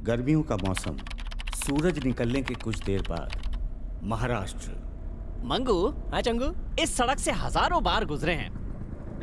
गर्मियों का मौसम, सूरज निकलने के कुछ देर बाद महाराष्ट्र। मंगू, हाँ चंगू, इस सड़क से हजारों बार गुजरे हैं,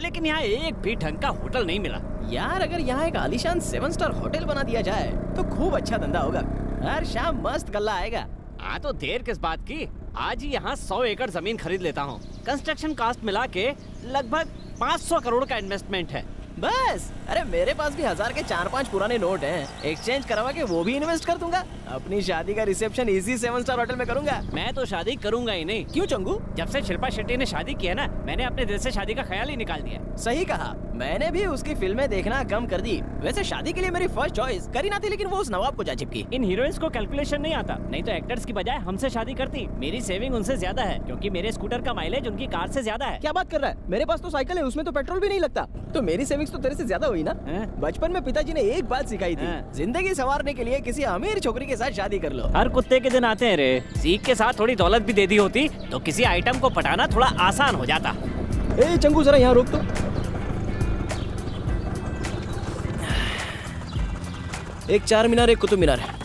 लेकिन यहाँ एक भी ढंग का होटल नहीं मिला। यार अगर यहाँ एक आलीशान 7 स्टार होटल बना दिया जाए तो खूब अच्छा धंधा होगा। हर शाम मस्त गल्ला आएगा। हाँ तो देर किस बात की, आज ही यहाँ 100 एकड़ जमीन खरीद लेता हूँ। कंस्ट्रक्शन कॉस्ट मिला के लगभग 500 करोड़ का इन्वेस्टमेंट है। बस, अरे मेरे पास भी 1000 के 4-5 पुराने नोट हैं। एक्सचेंज करवा के वो भी इन्वेस्ट कर दूंगा। अपनी शादी का रिसेप्शन इसी 7 स्टार होटल में करूंगा। मैं तो शादी करूंगा ही नहीं। क्यों चंगू? जब से शिल्पा शेट्टी ने शादी की है ना, मैंने अपने दिल से शादी का ख्याल ही निकाल दिया। सही कहा, मैंने भी उसकी फिल्में देखना कम कर दी। वैसे शादी के लिए मेरी फर्स्ट चॉइस करीना थी, लेकिन वो उस नवाब को जा चिपकी। इन हीरोइंस को कैलकुलेशन नहीं आता, नहीं तो एक्टर्स की बजाय हमसे शादी करती। मेरी सेविंग उनसे ज्यादा है, क्योंकि मेरे स्कूटर का माइलेज उनकी कार से ज्यादा है। क्या बात कर रहा है? मेरे पास तो साइकिल है, उसमें तो पेट्रोल भी नहीं लगता। तो मेरी सेविंग्स तो तेरे से ज्यादा हुई ना। बचपन में पिताजी ने एक बात सिखाई थी, जिंदगी संवारने के लिए किसी अमीर छोकरी के साथ शादी कर लो। हर कुत्ते के दिन आते हैं रे। सीख के साथ थोड़ी दौलत भी दे दी होती तो किसी आइटम को पटाना थोड़ा आसान हो जाता। ए चंगू, जरा यहाँ रोक तो। एक 4 मीनार, एक कुतुब मीनार है।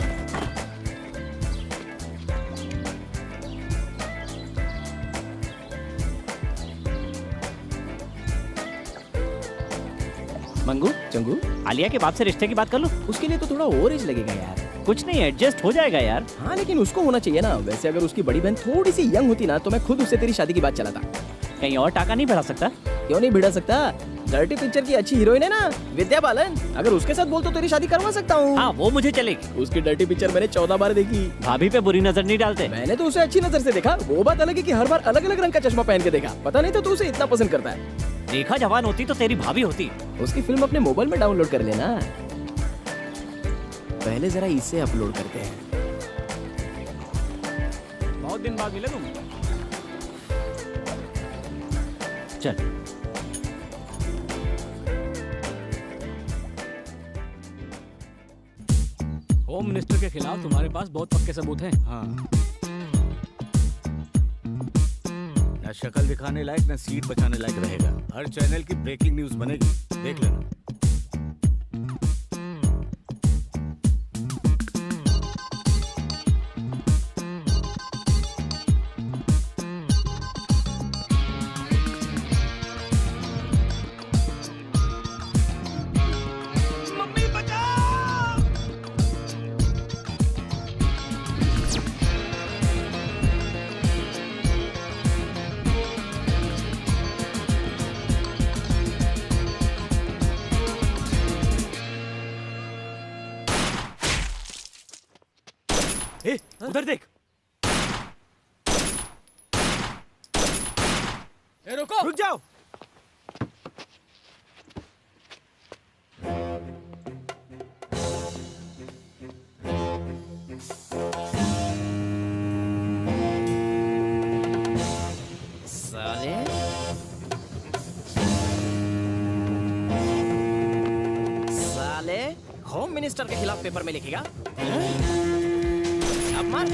मंगू, चंगू, आलिया के बाप से रिश्ते की बात कर लो। उसके लिए तो थोड़ा और एज लगेगा यार। कुछ नहीं, एडजस्ट हो जाएगा यार। हाँ लेकिन उसको होना चाहिए ना। वैसे अगर उसकी बड़ी बहन थोड़ी सी यंग होती ना तो मैं खुद उससे तेरी शादी की बात चलाता। कहीं और टाका नहीं बढ़ा सकता? क्यों नहीं भिड़ा सकता? डर्टी पिक्चर की अच्छी हीरोइन है ना, विद्या बालन। अगर उसके साथ बोल तो तेरी शादी करवा सकता हूँ। हाँ वो मुझे चलेगी। उसकी डर्टी पिक्चर मैंने 14 बार देखी। भाभी पे बुरी नजर नहीं डालते। मैंने तो उसे अच्छी नजर से देखा। वो बात अलग है कि हर बार अलग अलग रंग का चश्मा पहन के देखा। पता नहीं था तू उसे इतना पसंद करता है। देखा जवान होती तो तेरी भाभी होती। उसकी फिल्म अपने मोबाइल में डाउनलोड कर लेना। पहले जरा इसे अपलोड करते हैं। बहुत दिन बाद मिले तुम। चल। होम मिनिस्टर के खिलाफ तुम्हारे पास बहुत पक्के सबूत हैं। हाँ, न शक्ल दिखाने लायक न सीट बचाने लायक रहेगा। हर चैनल की ब्रेकिंग न्यूज बनेगी, देख लेना। उधर देख। रुको, रुक जाओ। साले, साले होम मिनिस्टर के खिलाफ पेपर में लिखेगा। अब मार।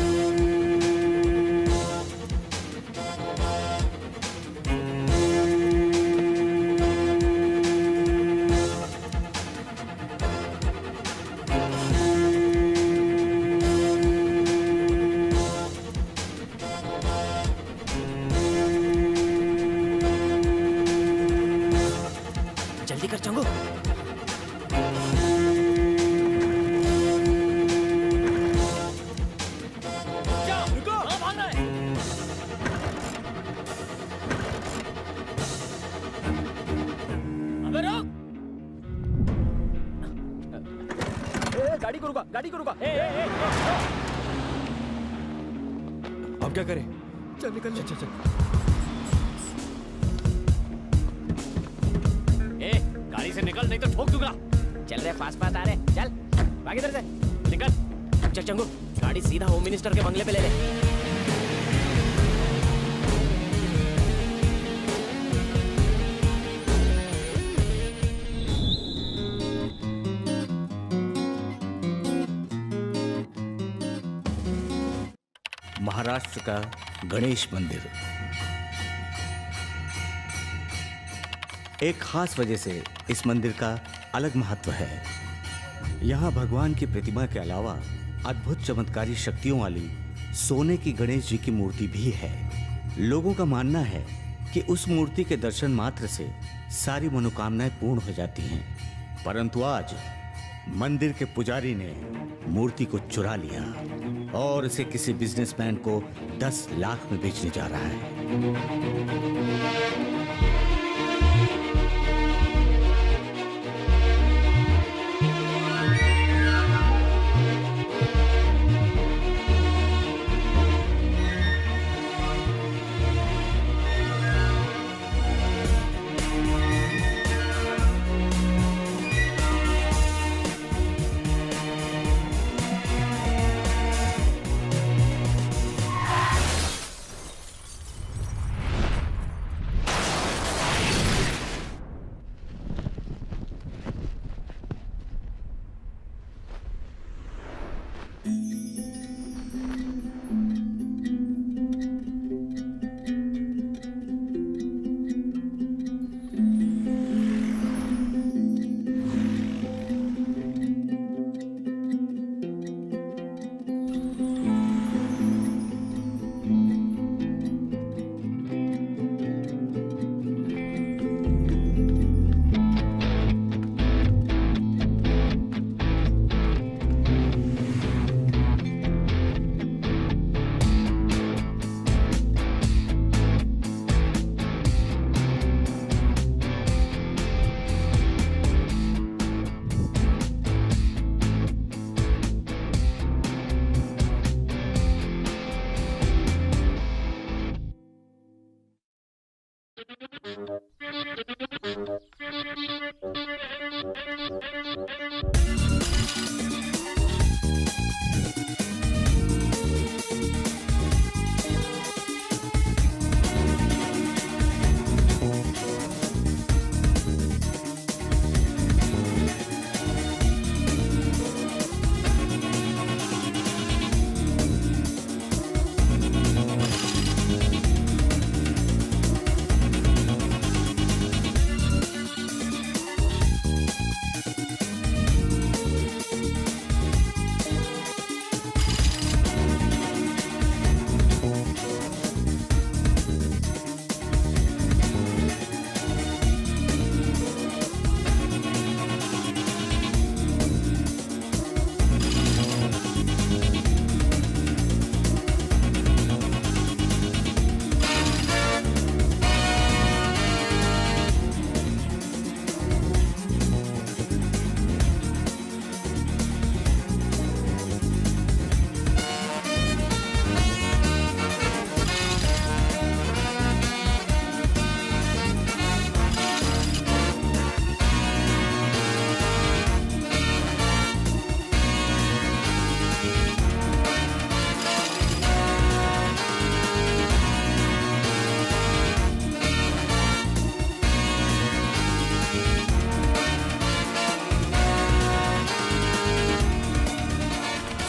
जल्दी कर चंगू। गाड़ी को रुका, गाड़ी को रुका। अब क्या करें? चल निकल, चल चल। गाड़ी से निकल, नहीं तो ठोक दूंगा। चल रहे, पास पास आ रहे। चल भाग इधर से, निकल। चल चंगू, गाड़ी सीधा होम मिनिस्टर के बंगले पे ले ले। महाराष्ट्र का गणेश मंदिर एक खास वजह से इस मंदिर का अलग महत्व है। यहाँ भगवान की प्रतिमा के अलावा अद्भुत चमत्कारी शक्तियों वाली सोने की गणेश जी की मूर्ति भी है। लोगों का मानना है कि उस मूर्ति के दर्शन मात्र से सारी मनोकामनाएं पूर्ण हो जाती हैं। परंतु आज मंदिर के पुजारी ने मूर्ति को चुरा लिया और इसे किसी बिजनेसमैन को 10 लाख में बेचने जा रहा है।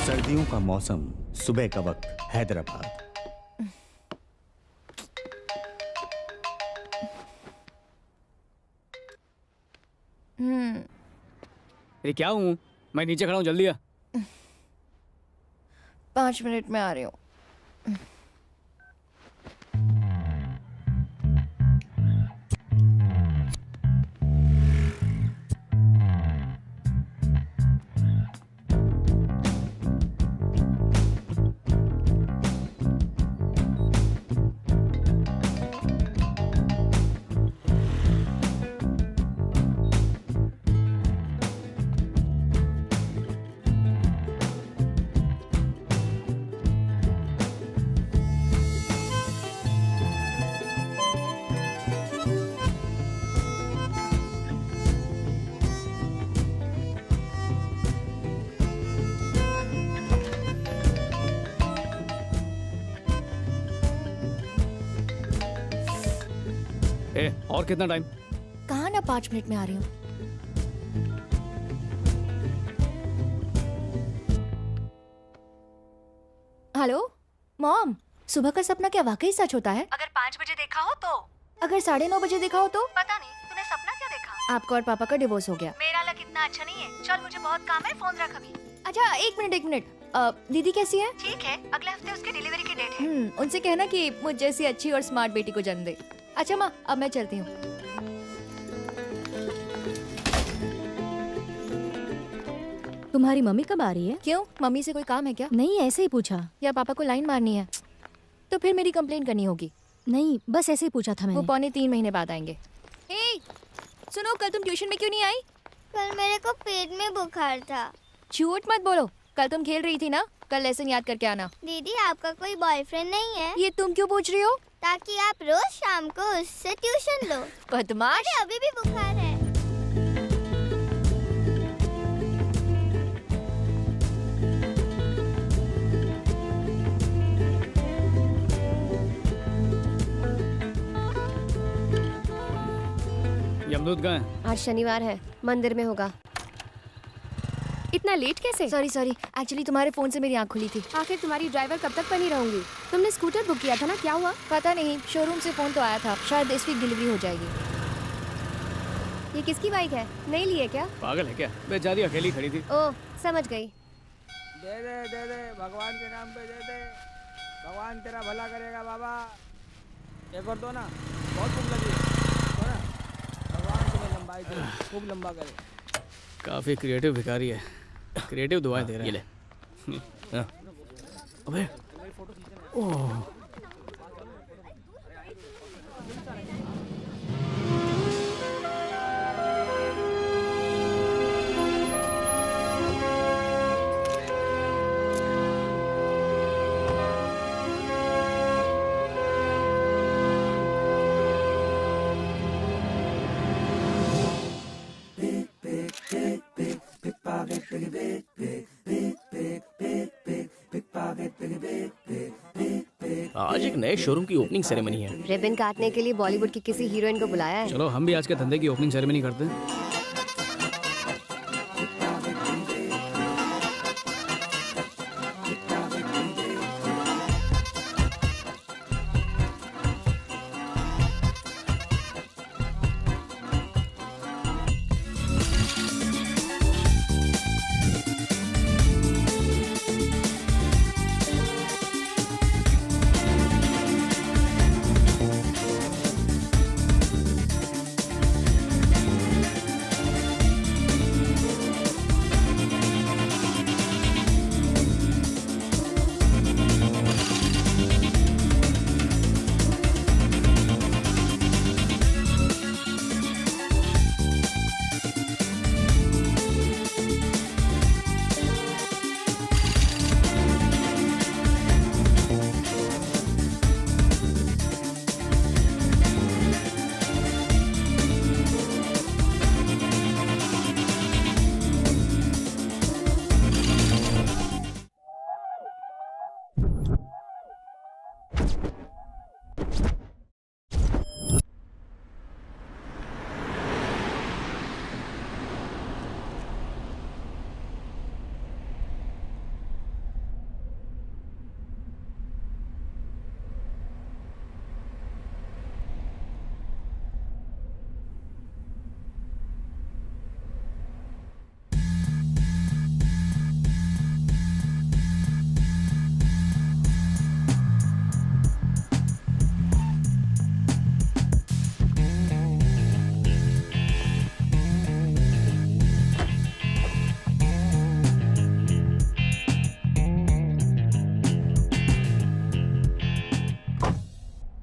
सर्दियों का मौसम, सुबह का वक्त, हैदराबाद। ये क्या हूँ मैं? नीचे खड़ा हूँ, जल्दी आ। 5 मिनट में आ रही हूँ। और कितना टाइम? कहा ना 5 मिनट में आ रही हूँ। हेलो मॉम, सुबह का सपना क्या वाकई सच होता है? अगर 5 बजे देखा हो तो? अगर 9:30 बजे देखा हो तो? पता नहीं, तूने सपना क्या देखा? आपका और पापा का डिवोर्स हो गया। मेरा लक इतना इतना अच्छा नहीं है। चल मुझे बहुत काम है, फोन रख अभी। अच्छा एक मिनट। दीदी कैसी है? ठीक है, अगले हफ्ते उसकी डिलीवरी की डेट है। उनसे कहना कि मुझ जैसी अच्छी और स्मार्ट बेटी को जन्म दे। अच्छा माँ, अब मैं चलती हूँ। तुम्हारी मम्मी कब आ रही है? क्यों, मम्मी से कोई काम है क्या? नहीं, ऐसे ही पूछा। या पापा को लाइन मारनी है? तो फिर मेरी कंप्लेन करनी होगी। नहीं, बस ऐसे ही पूछा था वो मैंने। 2.75 महीने बाद आएंगे। हे, सुनो, कल तुम ट्यूशन में क्यों नहीं आई? कल मेरे को पेट में बुखार था। झूठ मत बोलो, कल तुम खेल रही थी ना। कल लेसन याद करके आना। दीदी आपका कोई बॉयफ्रेंड नहीं है? ये तुम क्यों पूछ रही हो? ताकि आप रोज शाम को उससे ट्यूशन लो। बदमाश। अरे अभी भी बुखार है। यमदूत कहाँ है? आज शनिवार है, मंदिर में होगा। इतना लेट कैसे? सॉरी, एक्चुअली तुम्हारे फोन से मेरी आँख खुली थी। आखिर तुम्हारी ड्राइवर कब तक बनी रहूंगी? तुमने स्कूटर बुक किया था ना, क्या हुआ? पता नहीं, शोरूम से फोन तो आया था, शायद इस वीक डिलीवरी हो जाएगी। ये किसकी बाइक है? नहीं ली है क्या? पागल है क्या? बेचारी अकेली खड़ी थी। ओह, समझ गई। दे दे भगवान के नाम पे दे दे। भगवान तेरा भला करेगा बाबा। एक और दो ना, बहुत भूख लगी है। दो ना, भगवान तुम्हें लंबाई दे, खूब लंबा करे। काफी क्रिएटिव भिखारी है, क्रिएटिव दुआएं दे रहा है। ये ले। अबे ओह, आज एक नए शोरूम की ओपनिंग सेरेमनी है। रिबन काटने के लिए बॉलीवुड की किसी हीरोइन को बुलाया है। चलो हम भी आज के धंधे की ओपनिंग सेरेमनी करते हैं।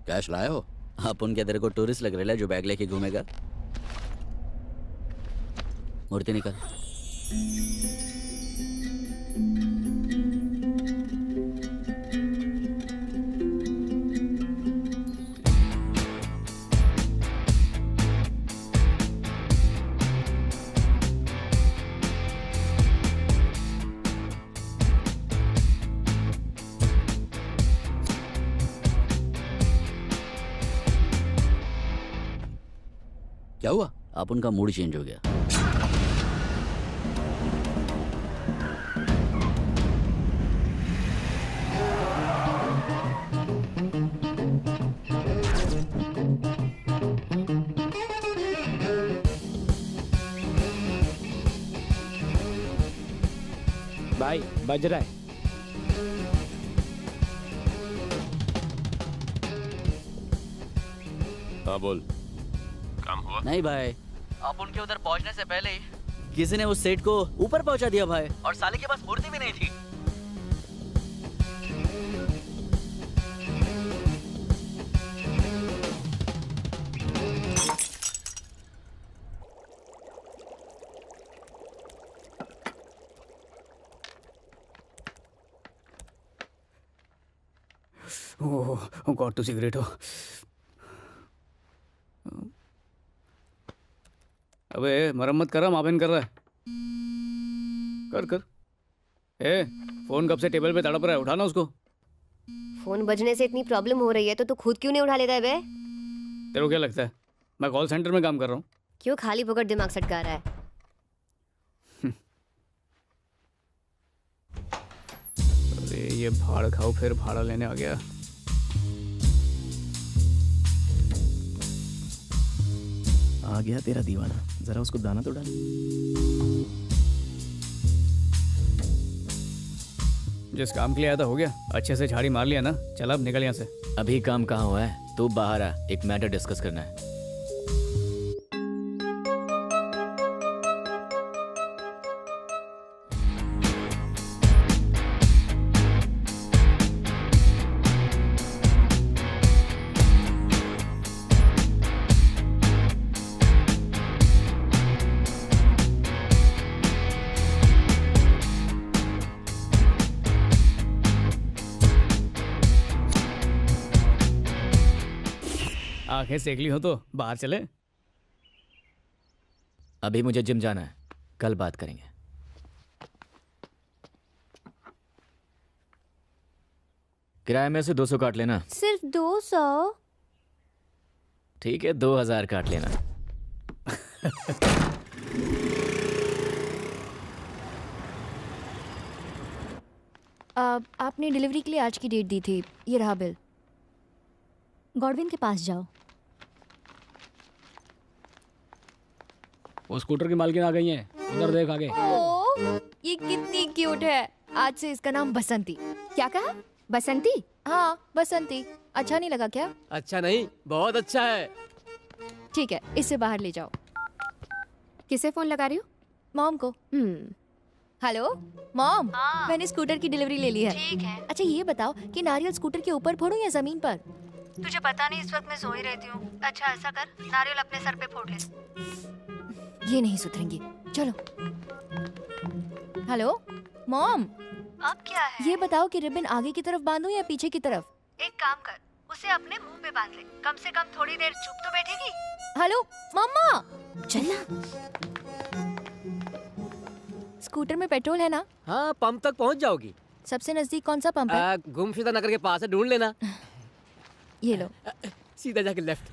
कैश लाए हो? अपन क्या तेरे को टूरिस्ट लग रहा है जो बैग लेके घूमेगा? मूर्ति निकल। क्या हुआ? अपन का मूड चेंज हो गया। भाई बज रहा है। हाँ बोल, काम हुआ? नहीं भाई, अब उनके उधर पहुंचने से पहले ही किसी ने उस सेठ को ऊपर पहुंचा दिया भाई, और साले के पास मूर्ति भी नहीं थी। ओह गॉड टू सिगरेट हो। अबे मरम्मत कर रहा, मापेन कर रहा है। कर कर। ए फोन कब से टेबल पे तड़प रहा है, उठाना उसको। फोन बजने से इतनी प्रॉब्लम हो रही है तो तू खुद क्यों नहीं उठा लेता है बे? तेरे को क्या लगता है मैं कॉल सेंटर में काम कर रहा हूँ? क्यों खाली फोकट दिमाग सटका रहा है? अरे ये भाड़ खाओ फिर भाड़ा लेने आ गया। आ गया तेरा दीवाना, जरा उसको दाना तो डाल। जिस काम के लिए आया था हो गया, अच्छे से झाड़ी मार लिया ना, चल अब निकल यहाँ से। अभी काम कहाँ हुआ है? तू बाहर आ, एक मैटर डिस्कस करना है। आंखें सेक ली हो तो बाहर चले। अभी मुझे जिम जाना है, कल बात करेंगे। किराए में से 200 काट लेना। सिर्फ 200? ठीक है, 2000 काट लेना। आपने डिलीवरी के लिए आज की डेट दी थी, ये रहा बिल। गॉडविन के पास जाओ। वो स्कूटर की मालकिन आ गई है, उधर देख आगे। ओह, ये कितनी क्यूट है। आज से इसका नाम बसंती। क्या कहा? बसंती? हाँ बसंती। अच्छा नहीं लगा क्या? अच्छा नहीं, बहुत अच्छा है। ठीक है, इसे बाहर ले जाओ। किसे फोन लगा रही हो? मॉम को। हेलो मॉम, मैंने स्कूटर की डिलीवरी ले ली है। ठीक है। अच्छा ये बताओ कि नारियल स्कूटर के ऊपर फोड़ूं या जमीन पर? तुझे पता नहीं इस वक्त मैं सो ही रहती हूँ। अच्छा ऐसा कर, नारियल अपने सर पे फोड़ ले। ये नहीं सुधरेंगी, चलो। हेलो मॉम, अब क्या है? ये बताओ कि रिबन आगे की तरफ बांधूं या पीछे की तरफ? एक काम कर, उसे अपने मुंह पे बांध ले। कम से कम थोड़ी देर चुप तो बैठेगी। हेलो मम्मा, चलना। स्कूटर में पेट्रोल है ना? हाँ, पंप तक पहुंच जाओगी। सबसे नजदीक कौन सा पंप है? गुमशुदा नगर के पास है, ढूंढ लेना। ये लो। सीधा जाके लेफ्ट।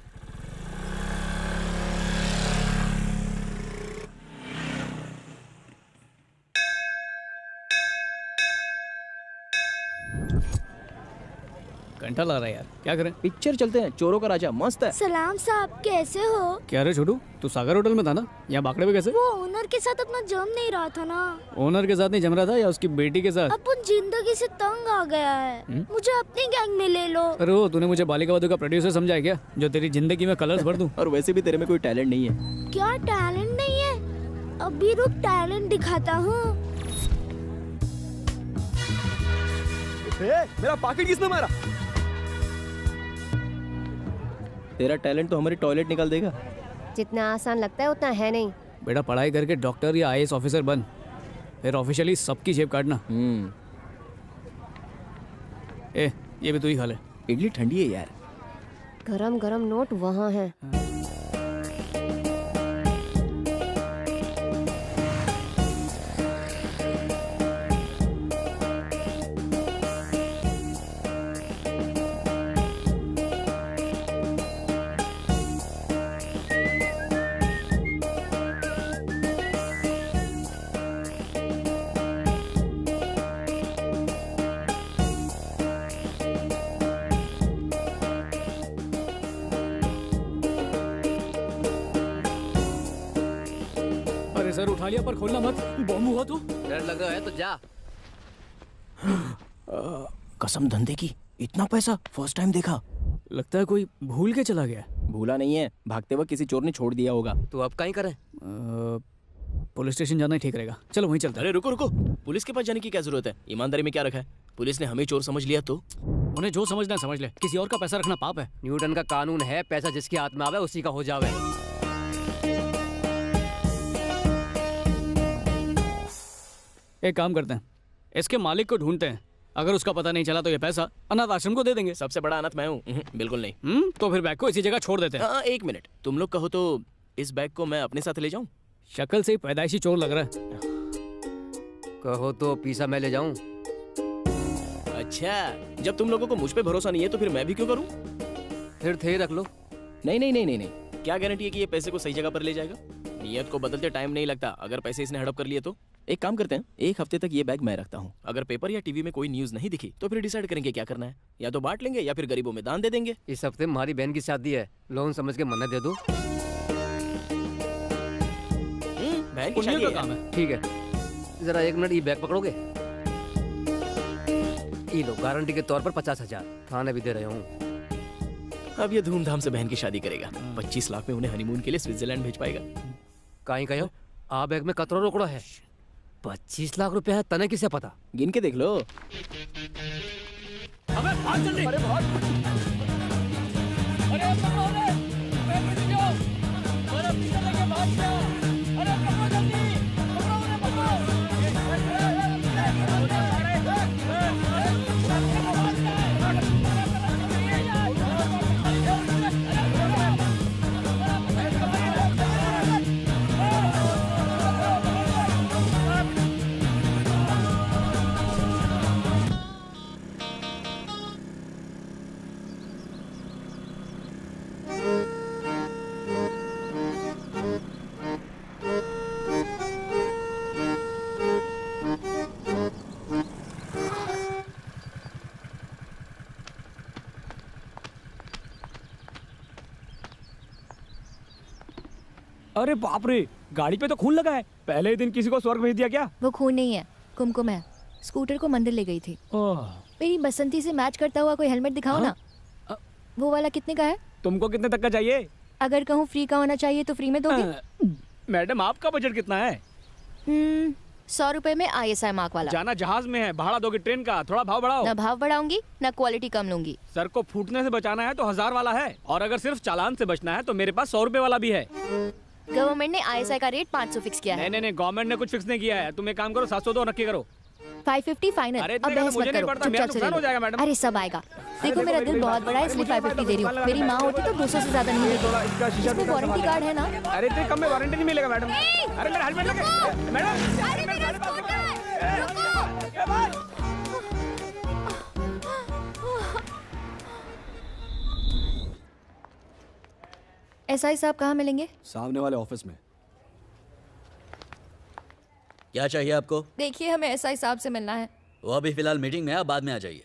घंटा लग रहा है यार, क्या करें? पिक्चर चलते हैं, चोरों का राजा मस्त है। सलाम साहब, कैसे हो? क्या रे छोटू, तू सागर होटल में था ना, यहाँ बाकड़े में कैसे? वो ओनर के साथ अपना जम नहीं रहा था ना। ओनर के साथ नहीं जम रहा था या उसकी बेटी के साथ? अपन जिंदगी से तंग आ गया है। मुझे अपनी गैंग में ले लो। अरे वो तूने मुझे बालिका वधू का प्रोड्यूसर समझा है क्या, जो तेरी जिंदगी में कलर्स भर दूं? और वैसे भी तेरे में कोई टैलेंट नहीं है। क्या टैलेंट नहीं है? अभी रुक, टैलेंट दिखाता हूँ। मेरा पॉकेट किसने मारा? तेरा टैलेंट तो हमारी टॉयलेट निकाल देगा। जितना आसान लगता है उतना है नहीं। बेटा पढ़ाई करके डॉक्टर या IAS ऑफिसर बन, फिर ऑफिशियली सबकी जेब काटना। ए ये भी तू ही खा ले। इडली ठंडी है यार। गरम गरम नोट वहाँ है। अरे सर उठा लिया पर खोलना मत, बॉम्ब हुआ तो। डर लग रहा है तो जा। कसम धंधे की, इतना पैसा फर्स्ट टाइम देखा। लगता है कोई भूल के चला गया। भूला नहीं है, भागते वक्त किसी चोर ने छोड़ दिया होगा। तो अब कहीं करें? पुलिस स्टेशन जाना ही ठीक रहेगा। चलो वहीं चलते हैं। अरे रुको रुको, पुलिस के पास जाने की क्या जरूरत है? ईमानदारी में क्या रखा है? पुलिस ने हमें चोर समझ लिया तो? उन्हें जो समझना है समझ ले, किसी और का पैसा रखना पाप है। न्यूटन का कानून है, पैसा जिसके हाथ में आवे उसी का हो जावे। एक काम करते हैं, इसके मालिक को ढूंढते हैं। अगर उसका पता नहीं चला तो ये पैसा अनाथ आश्रम को दे देंगे। सबसे बड़ा अनाथ मैं हूँ? बिल्कुल नहीं। तो फिर बैग को इसी जगह छोड़ देते हैं। हाँ, एक मिनट, तुम लोग कहो तो इस बैग को मैं अपने साथ ले जाऊं? शक्ल से ही पैदाइशी चोर लग रहा है। कहो तो पीसा मैं ले जाऊं? अच्छा, जब तुम लोगों को मुझ पे भरोसा नहीं है तो फिर मैं भी क्यों करूं? फिर थे रख लो। नहीं नहीं नहीं नहीं नहीं, क्या गारंटी है कि ये पैसे को सही जगह पर ले जाएगा? नियत को बदलते टाइम नहीं लगता। अगर पैसे इसने हड़प कर लिए तो एक काम करते हैं, एक हफ्ते तक ये बैग मैं रखता हूँ। अगर पेपर या टीवी में कोई न्यूज नहीं दिखी तो फिर डिसाइड करेंगे क्या करना है। या तो बांट लेंगे या फिर गरीबों में दान दे देंगे। इस हफ्ते हमारी बहन की शादी है, लोन समझ के मन्नत दे दो। बहन की शादी का है। काम है। ठीक है, जरा 1 मिनट, ये बैग पकड़ोगे? ये लो, गारंटी के तौर पर 50,000 थाने भी दे रहे हूँ। अब ये धूमधाम से बहन की शादी करेगा। 25 लाख में उन्हें हनीमून के लिए स्विट्जरलैंड भेज पाएगा। कहीं कहो आ बैग में कतरो रोकड़ो है। 25 लाख रुपया है, तने किसे पता? गिन के देख लो। अरे बाप रे, गाड़ी पे तो खून लगा है। पहले ही दिन किसी को स्वर्ग भेज दिया क्या? वो खून नहीं है, कुमकुम है। स्कूटर को मंदिर ले गई थी। मेरी बसंती से मैच करता हुआ कोई हेलमेट दिखाओ ना। वो वाला कितने का है? तुमको कितने तक का चाहिए? अगर कहूँ फ्री का होना चाहिए तो फ्री में दोगे? मैडम, आपका बजट कितना है? 100 रुपए में ISI मार्क वाला। जाना जहाज में है, भाड़ा दोगे ट्रेन का? थोड़ा भाव बढ़ाओ। ना भाव बढ़ाऊंगी ना क्वालिटी कम लूंगी। सर को फूटने से बचाना है तो 1000 वाला है, और अगर सिर्फ चालान से बचना है तो मेरे पास 100 रुपए वाला भी है। गवर्नमेंट ने ISI का रेट 500 फिक्स किया है। नहीं, गवर्नमेंट ने कुछ फिक्स नहीं किया है। तुम एक काम करो, 700 दो, नक्की करो। 550 फाइनल। अरे अब इतने का बहस मुझे मत नहीं करो, पड़ता, मेरा चुपचाप नुकसान हो जाएगा चले। मैडम। अरे सब आएगा। देखो मेरा दिल बहुत बड़ा है इसलिए 550 दे रही हूँ। मेरी माँ होती तो 200 से ज्यादा नहीं देती। इसमें वारंटी कार्ड है ना? अरे इतने कम में वारंटी नहीं मिलेगा मैडम। अरे मेरा हेलमेट लगे मैडम। SI साहब कहाँ मिलेंगे? सामने वाले ऑफिस में। क्या चाहिए आपको? देखिए, हमें SI साहब से मिलना है। वो अभी फिलहाल मीटिंग में है, बाद में आ जाइए।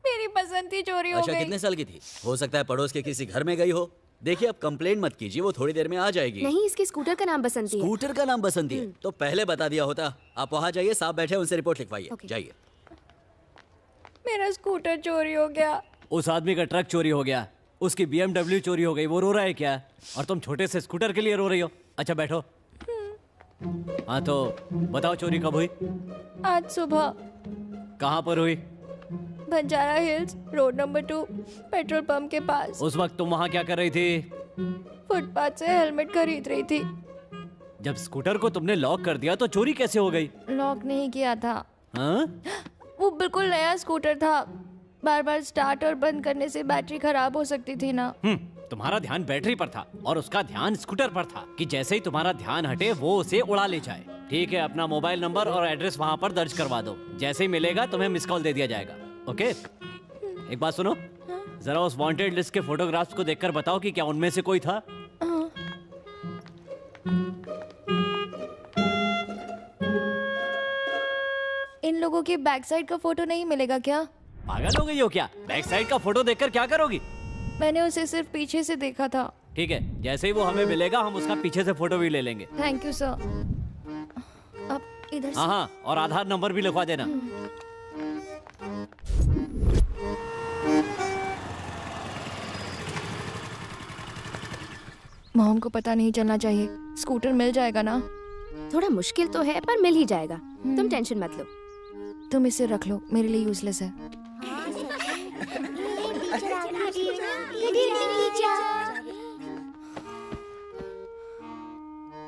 मेरी बसंती चोरी हो अच्छा, गई। कितने साल की थी? हो सकता है पड़ोस के किसी घर में गई हो। देखिए, आप कंप्लेंट मत कीजिए, वो थोड़ी देर में आ जाएगी। नहीं, इसके स्कूटर का नाम बसंती है। स्कूटर का नाम बसंती है तो पहले बता दिया होता। आप वहाँ जाइए, साहब बैठे, उनसे रिपोर्ट लिखवाइए। जाइए। मेरा स्कूटर चोरी हो गया। उस आदमी का ट्रक चोरी हो गया, उसकी BMW चोरी हो गई। वो रो रहा है क्या? और तुम छोटे से स्कूटर के लिए रो रही हो? अच्छा बैठो। हाँ तो बताओ, चोरी कब हुई? आज सुबह। कहाँ पर हुई? Banjara hills, road number 2, petrol pump के पास। उस वक्त तुम वहाँ क्या कर रही थी? फुटपाथ से हेलमेट खरीद रही थी। जब स्कूटर को तुमने लॉक कर दिया तो चोरी कैसे हो गई? लॉक नहीं किया था। हाँ? वो बिल्कुल नया स्कूटर था। बार बार स्टार्ट और बंद करने से बैटरी खराब हो सकती थी ना। तुम्हारा ध्यान बैटरी पर था और उसका ध्यान स्कूटर पर था कि जैसे ही तुम्हारा ध्यान हटे वो उसे उड़ा ले जाए। ठीक है, अपना मोबाइल नंबर और एड्रेस वहाँ पर दर्ज करवा दो। जैसे ही मिलेगा तुम्हें मिस कॉल दे दिया जाएगा। ओके? एक बात सुनो, जरा उस वांटेड लिस्ट के फोटोग्राफ्स को देखकर बताओ कि क्या उनमें से कोई था। इन लोगों के बैक साइड का फोटो नहीं मिलेगा क्या? पागल हो गई हो क्या? बैक साइड का फोटो देखकर क्या करोगी? मैंने उसे सिर्फ पीछे से देखा था। ठीक है, जैसे ही वो हमें मिलेगा हम उसका पीछे से फोटो भी ले लेंगे। Thank you sir. अब इधर से। हाँ, और आधार नंबर भी लिखवा देना। मॉम को पता नहीं चलना चाहिए। स्कूटर मिल जाएगा ना? थोड़ा मुश्किल तो है पर मिल ही जाएगा, तुम टेंशन मत लो। तुम इसे रख लो, मेरे लिए यूजलेस है।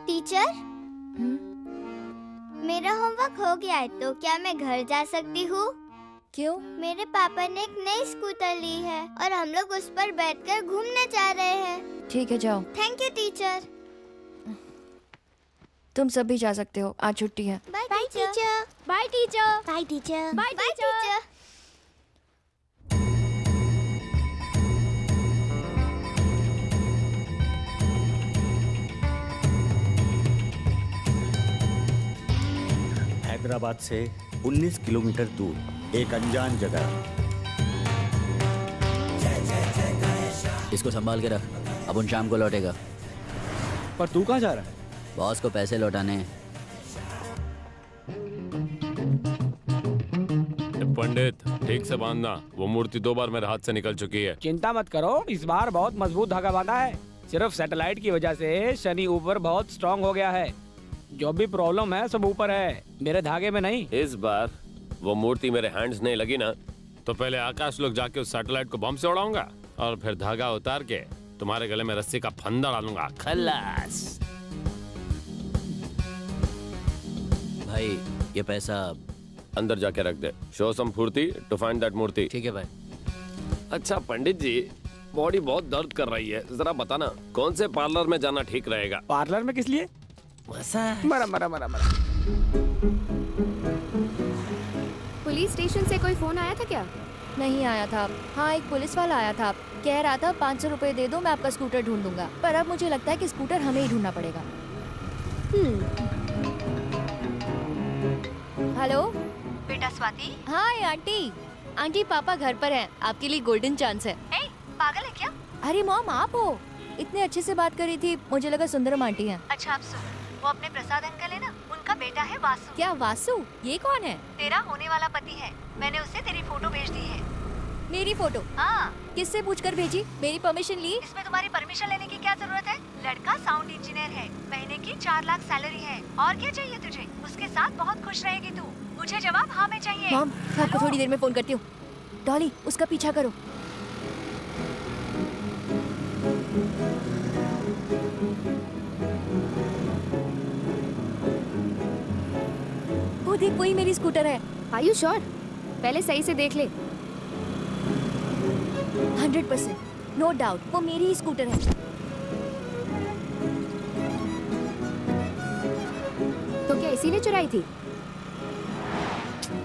टीचर, मेरा होमवर्क हो गया है तो क्या मैं घर जा सकती हूँ? क्यों? मेरे पापा ने एक नई स्कूटर ली है और हम लोग उस पर बैठकर घूमने जा रहे हैं। ठीक है, जाओ। Thank you teacher. तुम सब भी जा सकते हो, आज छुट्टी है। Bye teacher. Bye teacher. Bye teacher. Bye teacher. Hyderabad से 19 किलोमीटर दूर एक अनजान जगह। इसको संभाल के रख, अपन शाम को लौटेगा। पर तू कहाँ जा रहा है? बॉस को पैसे लौटाने। पंडित ठीक से बांधना, वो मूर्ति 2 बार मेरे हाथ से निकल चुकी है। चिंता मत करो, इस बार बहुत मजबूत धागा बांधा है। सिर्फ सैटेलाइट की वजह से शनि ऊपर बहुत स्ट्रांग हो गया है। जो भी प्रॉब्लम है सब ऊपर है, मेरे धागे में नहीं। इस बार वो मूर्ति मेरे हैंड्स नहीं लगी ना, तो पहले आकाश लोग जाके उस सैटेलाइट को बम से उड़ाऊंगा और फिर धागा उतार के तुम्हारे गले में रस्सी का फंदा डालूंगा। खल्लास। भाई ये पैसा अंदर जाके रख दे। शो सम फुर्ती टू फाइंड दैट मूर्ति। ठीक है भाई। अच्छा पंडित जी, बॉडी बहुत दर्द कर रही है, जरा बताना कौन से पार्लर में जाना ठीक रहेगा? पार्लर में किस लिए? मरा मरा मरा मरा। पुलिस स्टेशन से कोई फोन आया था क्या? नहीं आया था। हाँ, एक पुलिस वाला आया था, कह रहा था 500 रुपए दे दो, मैं आपका स्कूटर ढूंढ दूंगा। पर अब मुझे लगता है कि स्कूटर हमें ही ढूंढना पड़ेगा। हेलो बेटा स्वाति। Hi aunty. आंटी पापा घर पर हैं, आपके लिए गोल्डन चांस है। पागल है क्या? अरे मॉम, आप हो? इतने अच्छे से बात करी थी, मुझे लगा सुंदरम आंटी हैं। अच्छा आप सुन, वो अपने प्रसाद अंकल है ना, उनका बेटा है वासु। क्या वासु? ये कौन है? तेरा होने वाला पति है। मैंने उसे तेरी फोटो भेज दी है। मेरी फोटो? हाँ। किससे पूछकर भेजी? मेरी परमिशन ली? इसमें तुम्हारी परमिशन लेने की क्या जरूरत है? लड़का साउंड इंजीनियर है, महीने की 4 लाख सैलरी है। और क्या चाहिए तुझे? उसके साथ बहुत खुश रहेगी तू। मुझे जवाब हाँ में चाहिए। मॉम, मैं आपको थोड़ी देर में फोन करती हूँ। डॉली, उसका पीछा करो। वो देख, वही मेरी स्कूटर है। Are you sure? पहले सही से देख ले। 100%, नो डाउट, वो मेरी ही स्कूटर है। तो क्या इसीलिए चुराई थी?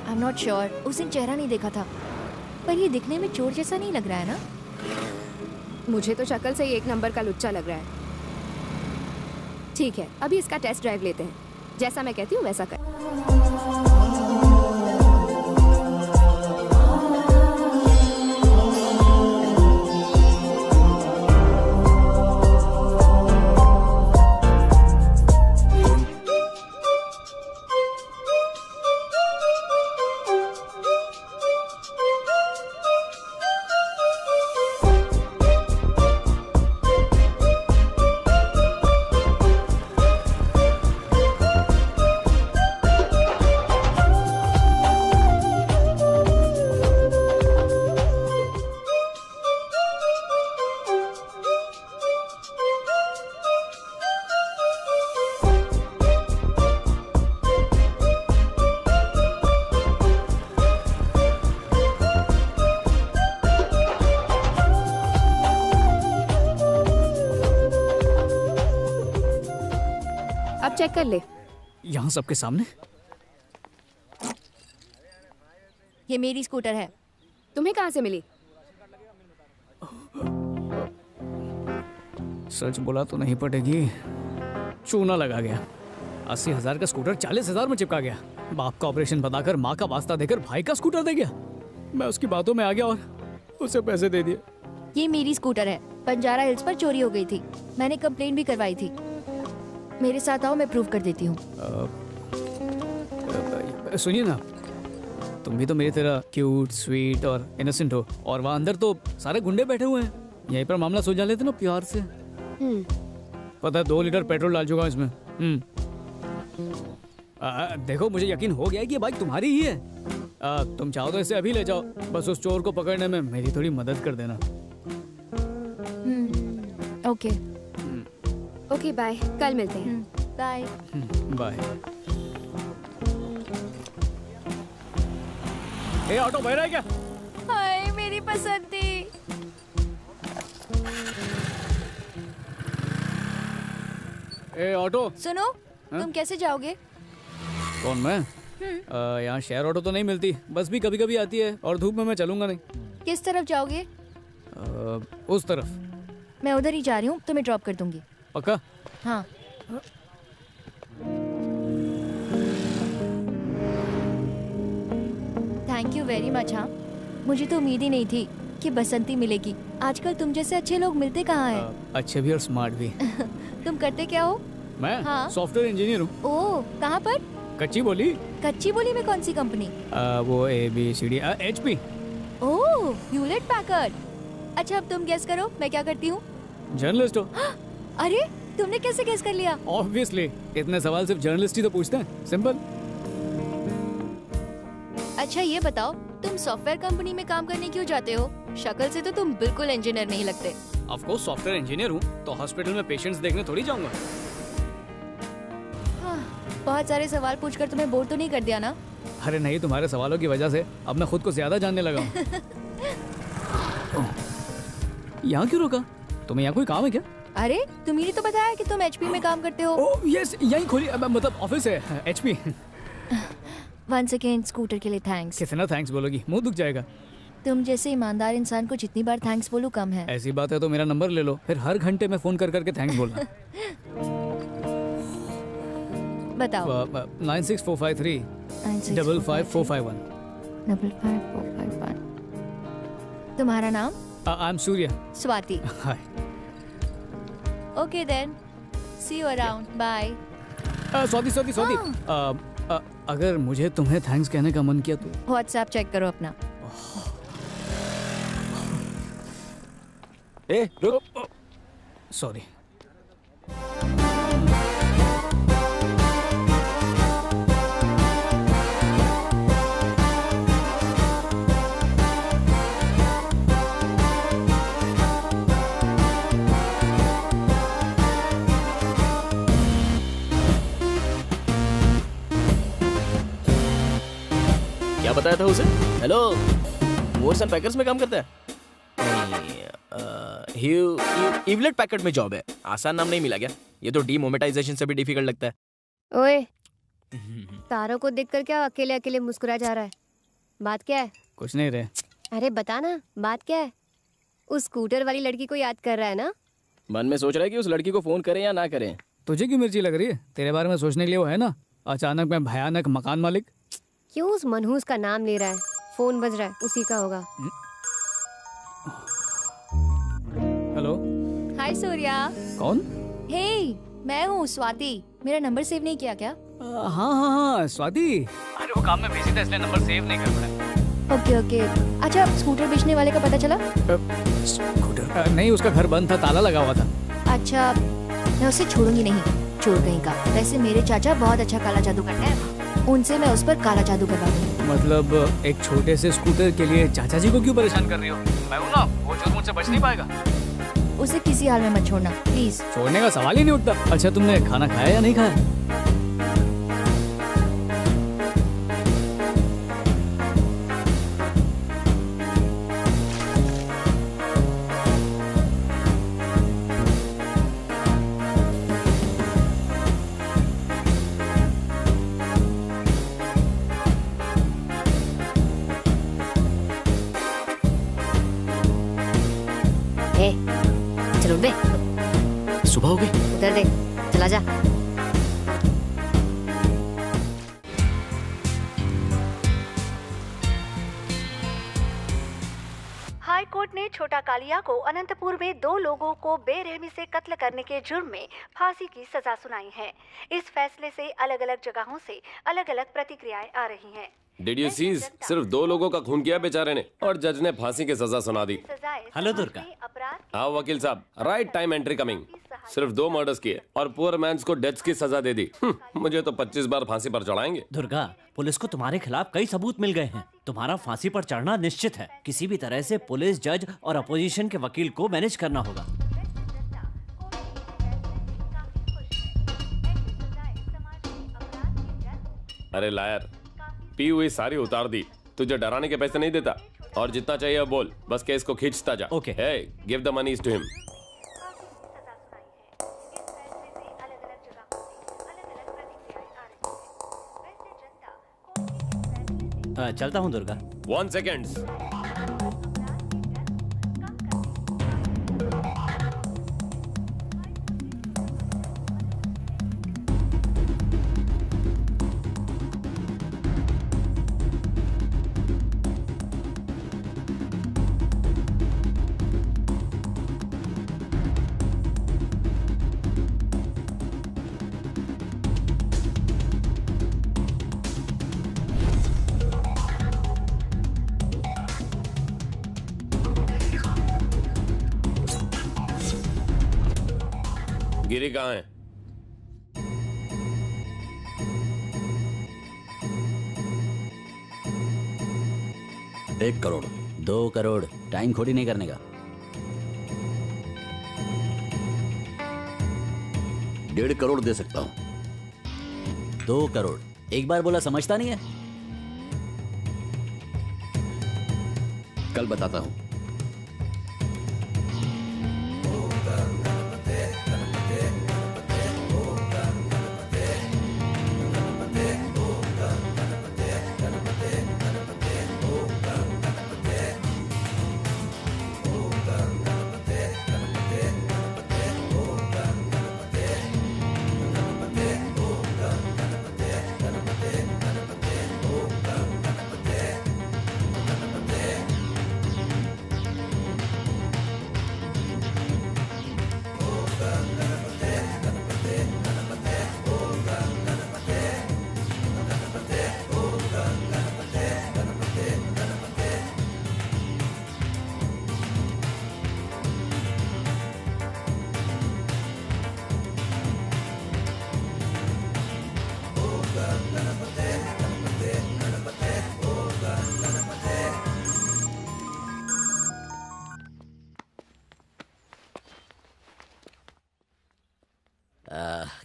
आई एम नॉट श्योर, उस दिन चेहरा नहीं देखा था, पर ये दिखने में चोर जैसा नहीं लग रहा है ना? मुझे तो शक्ल से ही 1 नंबर का लुच्चा लग रहा है। ठीक है, अभी इसका टेस्ट ड्राइव लेते हैं। जैसा मैं कहती हूँ वैसा कर। अब चेक कर ले। यहाँ सबके सामने? ये मेरी स्कूटर है। तुम्हें कहाँ से मिली? सच बोला तो नहीं पटेगी, चूना लगा गया। 80,000 का स्कूटर 40,000 में चिपका गया। बाप का ऑपरेशन बताकर, माँ का वास्ता देकर भाई का स्कूटर दे गया। मैं उसकी बातों में आ गया और उसे पैसे दे दिए। ये मेरी स्कूटर है, बंजारा हिल्स पर चोरी हो गई थी। मैंने कंप्लेंट भी करवाई थी। मेरे साथ आओ, मैं प्रूव कर देती हूँ। सुनिए ना, तुम भी तो मेरी तरह क्यूट, स्वीट और इनोसेंट हो, और वहाँ अंदर तो सारे गुंडे बैठे हुए हैं। यहीं पर मामला सुलझा लेते ना प्यार से। पता है 2 लीटर पेट्रोल डाल चुका हूँ इसमें। देखो मुझे यकीन हो गया है कि ये बाइक तुम्हारी ही है। तुम चाहो तो इसे अभी ले जाओ, बस उस चोर को पकड़ने में मेरी थोड़ी मदद कर देना। ओके ओके बाय, कल मिलते हैं। बाय। बाय। ए ऑटो बह रहा है क्या? हाय मेरी पसंदी। ए ऑटो। सुनो, तुम कैसे जाओगे? कौन मैं? यहाँ शेयर ऑटो तो नहीं मिलती, बस भी कभी कभी आती है और धूप में मैं चलूंगा नहीं। किस तरफ जाओगे? उस तरफ। मैं उधर ही जा रही हूँ, तुम्हें ड्रॉप कर दूंगी। पक्का? हाँ। Thank you very much. हाँ, मुझे तो उम्मीद ही नहीं थी कि बसंती मिलेगी। आजकल तुम जैसे अच्छे लोग मिलते कहाँ हैं? अच्छे भी और स्मार्ट भी। तुम करते क्या हो? मैं हाँ। सॉफ्टवेयर इंजीनियर हूँ। ओह, कहाँ पर? कच्ची बोली। कच्ची बोली में कौन सी कंपनी? वो ABCD HP। ओह, ह्यूलेट पैकर्ड। अच्छा अब तुम गेस करो मैं क्या करती हूँ? जर्नलिस्ट हो। अरे तुमने कैसे गेस कर लिया? ऑब्वियसली, इतने सवाल सिर्फ जर्नलिस्ट ही तो पूछते हैं। सिंपल। अच्छा ये बताओ, तुम सॉफ्टवेयर कंपनी में काम करने क्यों जाते हो? शक्ल से तो तुम बिल्कुल इंजीनियर नहीं लगते। ऑफ कोर्स सॉफ्टवेयर इंजीनियर हूँ तो हॉस्पिटल में पेशेंट्स देखने थोड़ी जाऊंगा। बहुत सारे सवाल पूछकर तुम्हें बोर तो नहीं कर दिया ना? अरे नहीं, तुम्हारे सवालों की वजह से अब मैं खुद को ज्यादा जानने लगा हूँ। यहाँ क्यों रुका? तुम्हें यहाँ कोई काम है क्या? अरे तुम्ही ने तो बताया कि तुम HP में काम करते हो। ओह यस, यहीं खोली, मतलब ऑफिस है HP। वंस अगेन स्कूटर के लिए थैंक्स। कितना थैंक्स बोलोगी, मुंह दुख जाएगा। तुम जैसे ईमानदार इंसान को जितनी बार थैंक्स बोलूं कम है। ऐसी बात है तो मेरा नंबर ले लो, फिर हर घंटे में फोन कर करके थैंक्स बोलना। बताओ। 96453 55451। 55451। तुम्हारा नाम? I am Surya. Swati. Hi. Okay then, see you around, bye. Swati, अगर मुझे तुम्हें थैंक्स कहने का मन किया तो व्हाट्सएप चेक करो अपना। ए रुक, सॉरी। क्या बताया था उसे? हेलो, मोर्स एंड पैकर्स में काम करता है? ह्यूलेट पैकर्ड में जॉब है। आसान नाम नहीं मिला क्या? ये तो डीमोनेटाइजेशन से भी डिफिकल्ट लगता है। ओए, तारों को देखकर क्या अकेले अकेले मुस्कुरा जा रहा है? बात क्या है? कुछ नहीं रे। अरे बता ना, बात क्या है? उस स्कूटर वाली लड़की को याद कर रहा है ना? मन में सोच रहा है कि उस लड़की को फोन करें या ना करें। तुझे क्यों मिर्ची लग रही है? तेरे बारे में सोचने के लिए वो है ना। अचानक मैं भयानक मकान मालिक। क्यों उस मनहूस का नाम ले रहा है? फोन बज रहा है, उसी का होगा। हेलो। हाय सूर्या। कौन? हे, मैं हूँ स्वाति। मेरा नंबर सेव नहीं किया क्या? हाँ स्वाति। अरे वो काम में बिजी था इसलिए नंबर सेव नहीं कर पाया। ओके। अच्छा स्कूटर बेचने वाले का पता चला? स्कूटर? नहीं, उसका घर बंद था, ताला लगा हुआ था। अच्छा, मैं उसे छोड़ूंगी नहीं, चोर कहीं का। वैसे मेरे चाचा बहुत अच्छा काला जादू करते हैं, उनसे मैं उस पर काला जादू करवा दूंगी। मतलब एक छोटे से स्कूटर के लिए चाचा जी को क्यों परेशान कर रही हो? मैं हूं ना, वो चोर मुझसे बच नहीं पाएगा। उसे किसी हाल में मत छोड़ना प्लीज। छोड़ने का सवाल ही नहीं उठता। अच्छा तुमने खाना खाया या नहीं खाया? चलो बे, सुबह हो गई। उधर देख, चला जा। हाई कोर्ट ने छोटा कालिया को अनंतपुर में 2 लोगों को बेरहमी से कत्ल करने के जुर्म में फांसी की सजा सुनाई है। इस फैसले से अलग अलग जगहों से अलग अलग प्रतिक्रियाएं आ रही हैं। Did you see? सिर्फ 2 लोगों का खून किया बेचारे ने और जज ने फांसी की सजा सुना दी। हेलो दुर्गा। हाँ वकील साहब, राइट टाइम एंट्री कमिंग। सिर्फ 2 मर्डर्स किए और पुअर मैन्स को डेथ की सजा दे दी। मुझे तो 25 बार फांसी पर चढ़ाएंगे। दुर्गा, पुलिस को तुम्हारे खिलाफ कई सबूत मिल गए हैं। तुम्हारा फांसी पर चढ़ना निश्चित है। किसी भी तरह से पुलिस, जज और अपोजिशन के वकील को मैनेज करना होगा। अरे लायर, पी हुई सारी उतार दी। तुझे डराने के पैसे नहीं देता और जितना चाहिए बोल, बस केस को खींचता जा। Okay. Hey, give the monies to him. चलता हूँ दुर्गा। 1 seconds. गिरी कहाँ है? एक करोड़, 2 करोड़, टाइम खोटी नहीं करने का। 1.5 करोड़ दे सकता हूं। 2 करोड़, एक बार बोला समझता नहीं है। कल बताता हूं।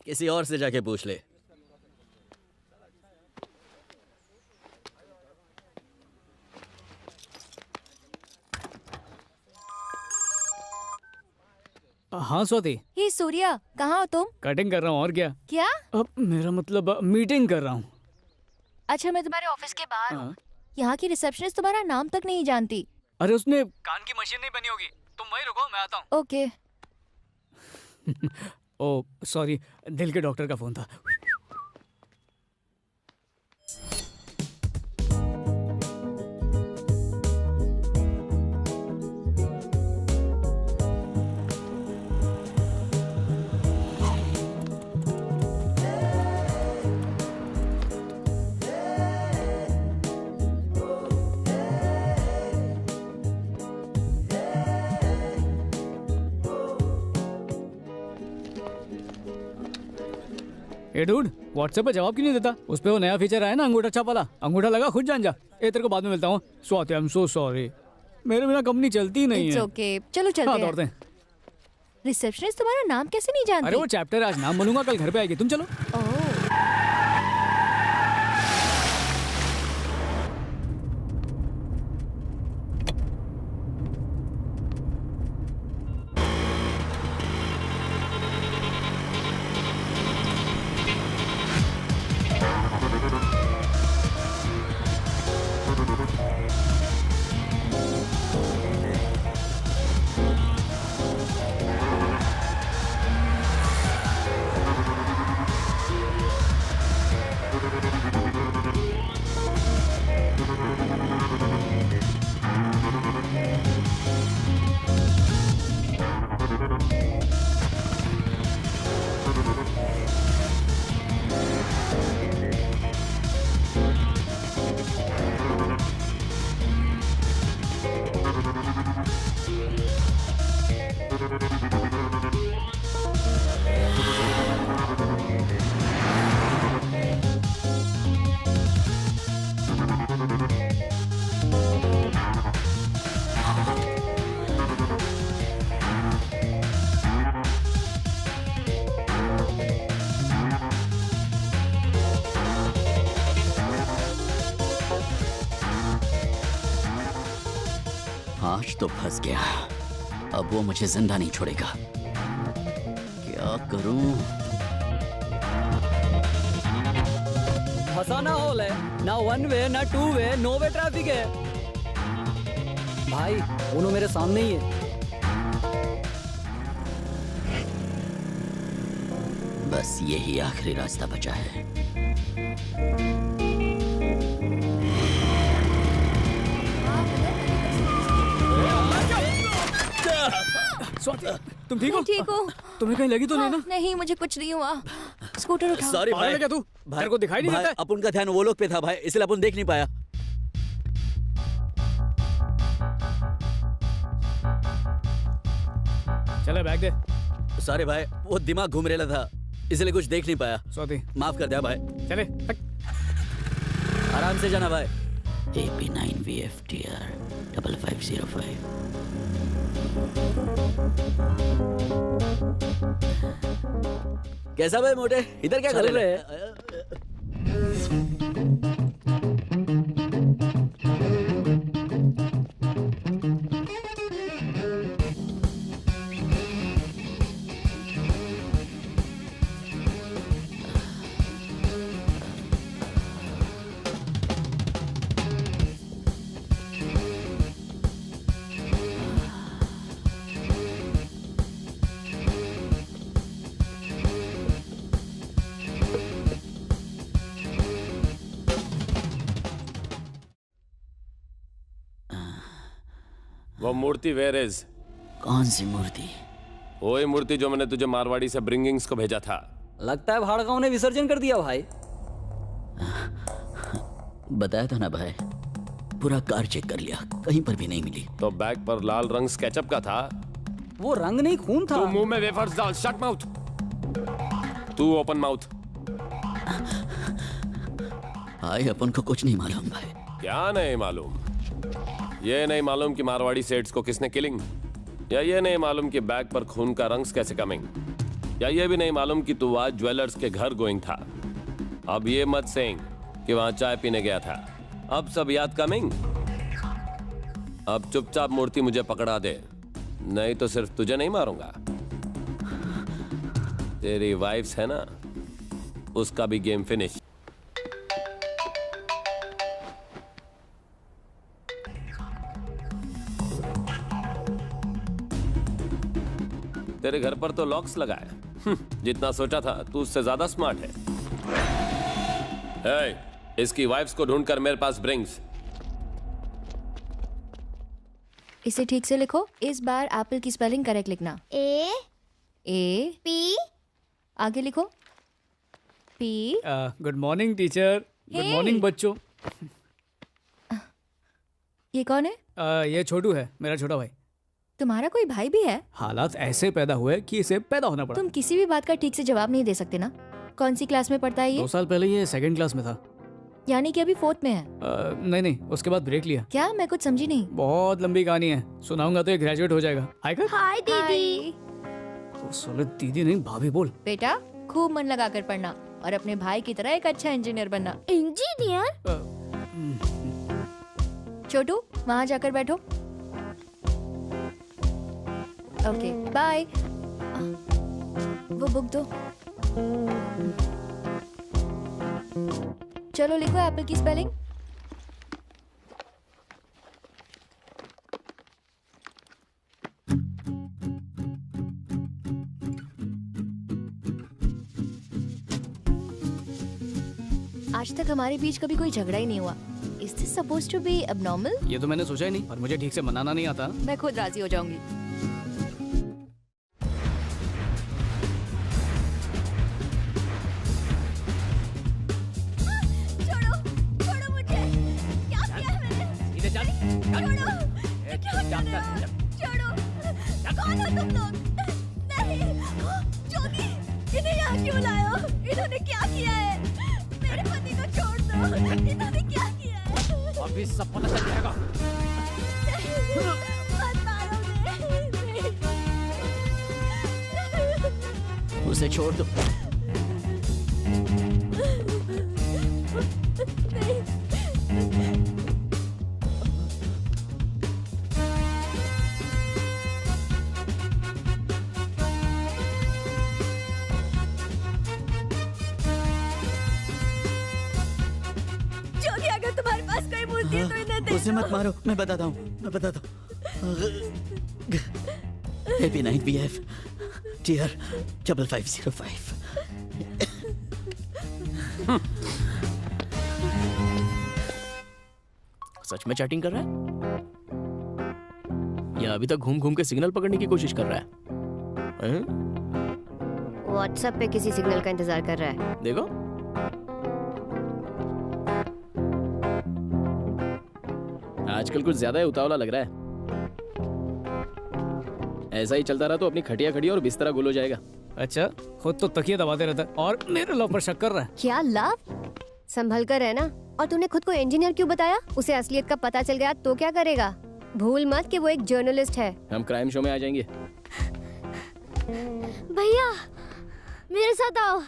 किसी और से जाके पूछ ले। हाँ स्वाति, हे सूर्या, कहाँ हो तुम? कटिंग कर रहा हूँ और क्या। क्या? अब मेरा मतलब मीटिंग कर रहा हूँ। अच्छा, मैं तुम्हारे ऑफिस के बाहर हूँ। हाँ। यहाँ की रिसेप्शनिस्ट तुम्हारा नाम तक नहीं जानती। अरे उसने कान की मशीन नहीं बनी होगी, तुम वहीं रुको, मैं आता हूँ। ओके। ओ सॉरी, दिल के डॉक्टर का फोन था। ए डूड, व्हाट्सएप पे जवाब क्यों नहीं देता? उस पे वो नया फीचर आया ना, अंगूठा छाप वाला। अंगूठा लगा, खुद जान जा। ए तेरे को बाद में मिलता हूँ। Swati, I am so sorry, मेरे बिना कंपनी चलती ही नहीं इट्स है। ओके, चलो चलते हाँ, हैं। दौड़ते हैं। रिसेप्शनिस्ट तुम्हारा नाम कैसे नहीं जानती? अरे वो चैप्टर आज नाम बोलूंगा, कल घर पे आएगी, तुम चलो। ओह, तो फंस गया। अब वो मुझे जिंदा नहीं छोड़ेगा। क्या करूं? फंसाना हॉल है, ना वन वे ना two way, no way traffic है। भाई उन्हों मेरे सामने ही है। बस यही आखिरी रास्ता बचा है। स्वाति, तुम ठीक हो? ठीक हो? तुम्हें कहीं लगी तो नहीं ना? नहीं, मुझे कुछ नहीं हुआ। स्कूटर उठाओ। सॉरी पागल है भाई, क्या तू? तेरे को दिखाई नहीं भाई, देता? अपन का ध्यान वो लोग पे था भाई, इसलिए अपन देख नहीं पाया। चले बैग दे। सॉरी भाई, वो दिमाग घूम रहा था, इसलिए कुछ देख नहीं पाया। स्वाति माफ कर दिया भाई। चले। आराम से जाना भाई। AP9VFTR 5505। कैसा भाई मोटे, इधर क्या कर रहे हैं? वो मूर्ति वेयर इज? कौन सी मूर्ति? वही मूर्ति जो मैंने तुझे मारवाड़ी से ब्रिंगिंग्स को भेजा था। लगता है भाड़गांव ने विसर्जन कर दिया भाई। बताया था ना भाई, पूरा कार चेक कर लिया, कहीं पर भी नहीं मिली। तो बैग पर लाल रंग स्केचअप का था। वो रंग नहीं खून था। तू मुंह में वेफर्स डाल। Shut mouth. तू ओपन माउथ। भाई अपन को कुछ नहीं मालूम भाई। क्या नहीं मालूम? ये नहीं मालूम कि मारवाड़ी सेट्स को किसने किलिंग, या ये नहीं मालूम कि बैग पर खून का रंग कैसे कमिंग, या ये भी नहीं मालूम कि तू आज ज्वेलर्स के घर गोइंग था। अब ये मत सेइंग कि वहां चाय पीने गया था। अब सब याद कमिंग। अब चुपचाप मूर्ति मुझे पकड़ा दे, नहीं तो सिर्फ तुझे नहीं मारूंगा, तेरी वाइफ्स है ना, उसका भी गेम फिनिश। तेरे घर पर तो लॉक्स लगाए। जितना सोचा था तू उससे ज्यादा स्मार्ट है। इसकी वाइफ्स को ढूंढकर मेरे पास ब्रिंग्स। इसे ठीक से लिखो। इस बार एप्पल की स्पेलिंग करेक्ट लिखना। ए पी आगे लिखो। P. Good morning teacher. Good morning बच्चों। ये कौन है? ये छोटू है, मेरा छोटा भाई। तुम्हारा कोई भाई भी है? हालात ऐसे पैदा हुए कि इसे पैदा होना पड़ा। तुम किसी भी बात का ठीक से जवाब नहीं दे सकते ना। कौन सी क्लास में पढ़ता है ये? 2 साल पहले ये 2nd क्लास में था। यानी कि अभी 4th में है? नहीं, उसके बाद ब्रेक लिया। क्या? मैं कुछ समझी नहीं। बहुत लंबी कहानी है, सुनाऊंगा तो ये ग्रेजुएट हो जाएगा। हाय दीदी। सोले दीदी नहीं भाभी बोल। बेटा खूब मन लगा कर पढ़ना और अपने भाई की तरह एक अच्छा इंजीनियर बनना। इंजीनियर? छोटू वहाँ जाकर बैठो। Okay bye. वो बुक दो। चलो लिखो एप्पल की स्पेलिंग। आज तक हमारे बीच कभी कोई झगड़ा ही नहीं हुआ। Is this supposed to be abnormal? ये तो मैंने सोचा ही नहीं, पर मुझे ठीक से मनाना नहीं आता। मैं खुद राजी हो जाऊंगी। छोड़ो मुझे। क्या किया है मैंने? इधर चल। छोड़ो। क्या कर रहे हो? छोड़ो। कौन हो तुम लोग? नहीं। जोगी, इन्हें यहाँ क्यों लाए हो? इन्होंने क्या किया है? मेरे पति को छोड़ दो। इन्होंने क्या किया है? अभी सब पता चल जाएगा। मत मारो मुझे। उसे छोड़ दो। उसे मत मारो, मैं बताता हूँ। हैप्पी नाइट BF, टीयर 5505। सच में चैटिंग कर रहा है या अभी तक घूम घूम के सिग्नल पकड़ने की कोशिश कर रहा है? व्हाट्सएप पे किसी सिग्नल का इंतजार कर रहा है। देखो, आजकल कुछ ज्यादा ही उतावला लग रहा है। ऐसा ही चलता रहा तो अपनी खटिया खड़ी और बिस्तरा गुल हो जाएगा। अच्छा, खुद तो तकिया दबाते रहता है और मेरे लव पर शक कर रहा है। क्या लव? संभल कर रहना। और तूने खुद को इंजीनियर क्यों बताया? उसे असलियत का पता चल गया तो क्या करेगा? भूल मत कि वो एक जर्नलिस्ट है। हम क्राइम शो में आ जाएंगे। भैया मेरे साथ आओ।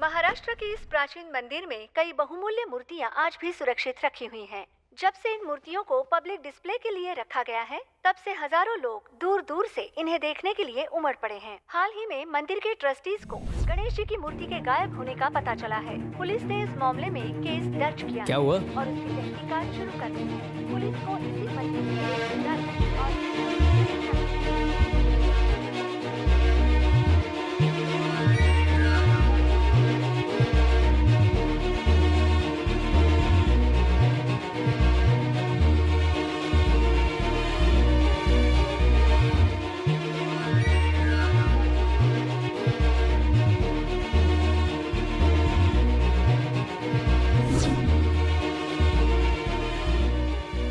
महाराष्ट्र के इस प्राचीन मंदिर में कई बहुमूल्य मूर्तियां आज भी सुरक्षित रखी हुई हैं। जब से इन मूर्तियों को पब्लिक डिस्प्ले के लिए रखा गया है, तब से हजारों लोग दूर दूर से इन्हें देखने के लिए उमड़ पड़े हैं। हाल ही में मंदिर के ट्रस्टीज को गणेश जी की मूर्ति के गायब होने का पता चला है। पुलिस ने इस मामले में केस दर्ज किया क्या हुआ? और उसकी तहकीकात शुरू कर दी है। पुलिस को इसी मंदिर में दर्ज और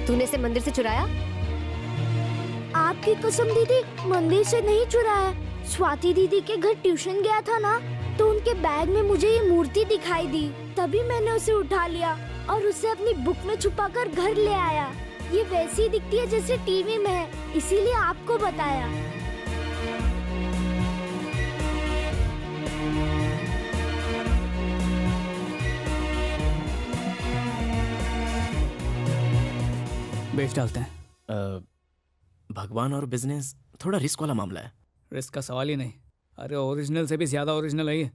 तूने इसे मंदिर से चुराया? आपकी कसम दीदी, मंदिर से नहीं चुराया। स्वाति दीदी के घर ट्यूशन गया था ना, तो उनके बैग में मुझे ये मूर्ति दिखाई दी, तभी मैंने उसे उठा लिया और उसे अपनी बुक में छुपाकर घर ले आया। ये वैसी दिखती है जैसे टीवी में है, इसीलिए आपको बताया। बेच डालते हैं। भगवान और बिजनेस थोड़ा रिस्क वाला मामला है। रिस्क का सवाल ही नहीं। अरे ओरिजिनल से भी ज्यादा ओरिजिनल है ये।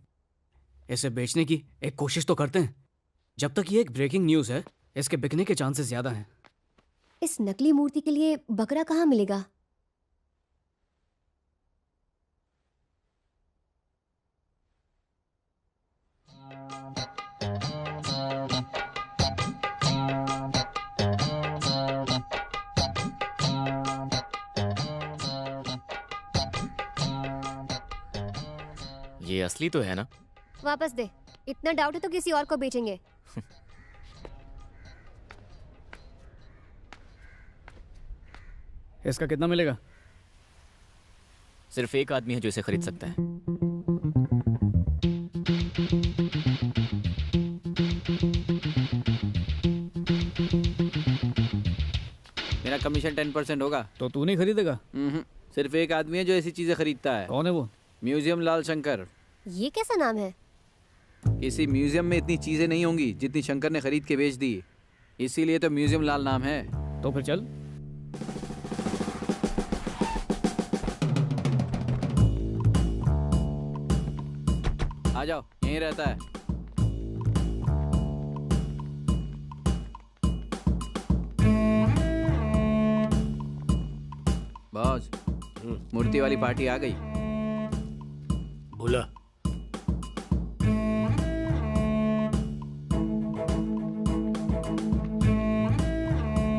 इसे बेचने की एक कोशिश तो करते हैं। जब तक ये एक ब्रेकिंग न्यूज़ है, इसके बिकने के चांसेस ज्यादा हैं। इस नकली मूर्ति के लिए बकरा कहाँ मिलेगा? ये असली तो है ना? वापस दे। इतना डाउट है तो किसी और को बेचेंगे। इसका कितना मिलेगा? सिर्फ एक आदमी है जो इसे खरीद सकता है। मेरा कमीशन 10% होगा। तो तू नहीं खरीदेगा? सिर्फ एक आदमी है जो ऐसी चीजें खरीदता है। कौन है वो? म्यूजियम लाल शंकर। ये कैसा नाम है? किसी म्यूजियम में इतनी चीजें नहीं होंगी जितनी शंकर ने खरीद के बेच दी, इसीलिए तो म्यूजियम लाल नाम है। तो फिर चल। आ जाओ, यहीं रहता है। बॉस, मूर्ति वाली पार्टी आ गई। बोला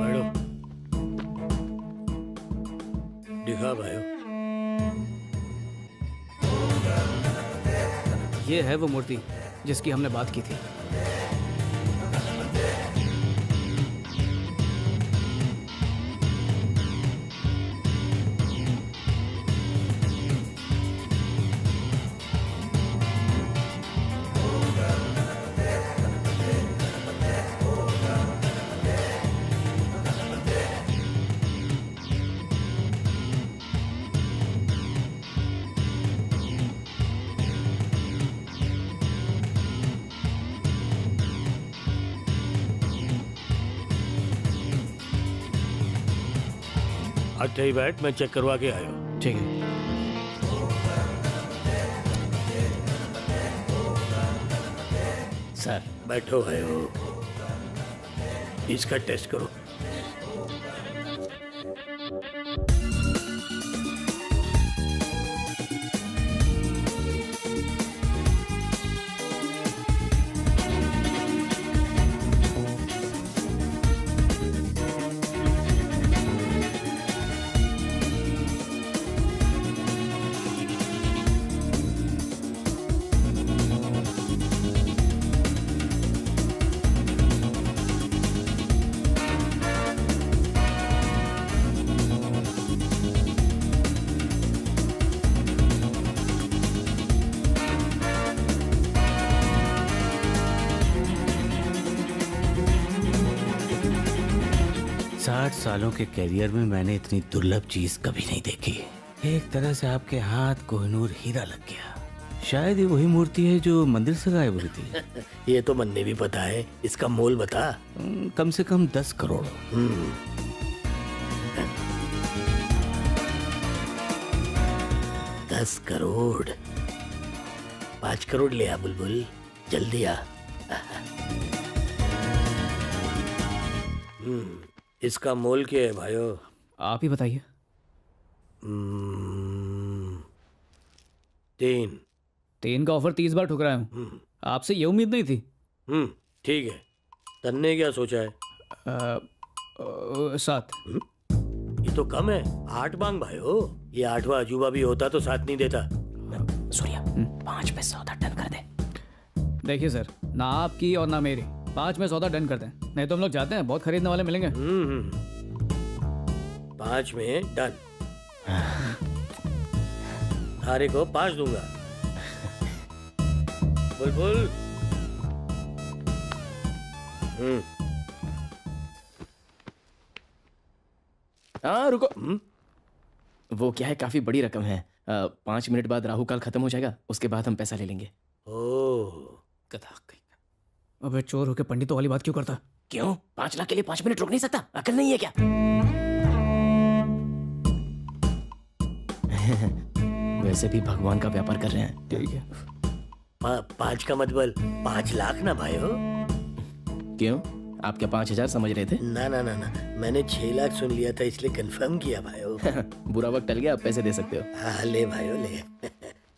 बैठो, दिखा भाइयों। ये है वो मूर्ति जिसकी हमने बात की थी। अच्छा ही बैठ, मैं चेक करवा के आया हूँ। ठीक है। सर बैठो भाइयों, इसका टेस्ट करो। सालों के कैरियर में मैंने इतनी दुर्लभ चीज कभी नहीं देखी। एक तरह से आपके हाथ कोहिनूर हीरा लग गया। शायद ये वही मूर्ति है जो मंदिर से गायब हुई थी। ये तो मन ने भी पता है। इसका मोल बता। कम से कम 10 करोड़। 10 करोड़। 5 करोड़ ले आ बुलबुल, जल्दी आ। इसका मोल क्या है भाइयों? आप ही बताइए। 3 का ऑफर 30 बार ठुकराया हूँ। आपसे ये उम्मीद नहीं थी। ठीक है, तन्ने क्या सोचा है? 7। ये तो कम है, 8 मांग भाइयों। ये 8वां अजूबा भी होता तो साथ नहीं देता। सूर्या 5 में सौदा डन कर दे। देखिए सर, ना आपकी और ना मेरी, 5 में सौदा डन करते हैं, नहीं तो हम लोग जाते हैं, बहुत खरीदने वाले मिलेंगे। 5 में डन। थारे को 5 दूंगा। बुलबुल। हाँ रुको। वो क्या है, काफी बड़ी रकम है। 5 मिनट बाद राहु काल खत्म हो जाएगा, उसके बाद हम पैसा ले लेंगे। अबे चोर होके पंडितों वाली बात क्यों करता? क्यों? 5 लाख के लिए 5 मिनट रुक नहीं सकता? अकल नहीं है क्या? वैसे भी भगवान का व्यापार कर रहे हैं। ठीक है। 5 का मतलब 5 लाख ना भाइयों। क्यों? आप क्या 5000 समझ रहे थे? ना ना ना ना, मैंने 6 लाख सुन लिया था, इसलिए कंफर्म किया भाइयों। बुरा वक्त टल गया, अब पैसे दे सकते हो। हाँ ले भाइयों ले।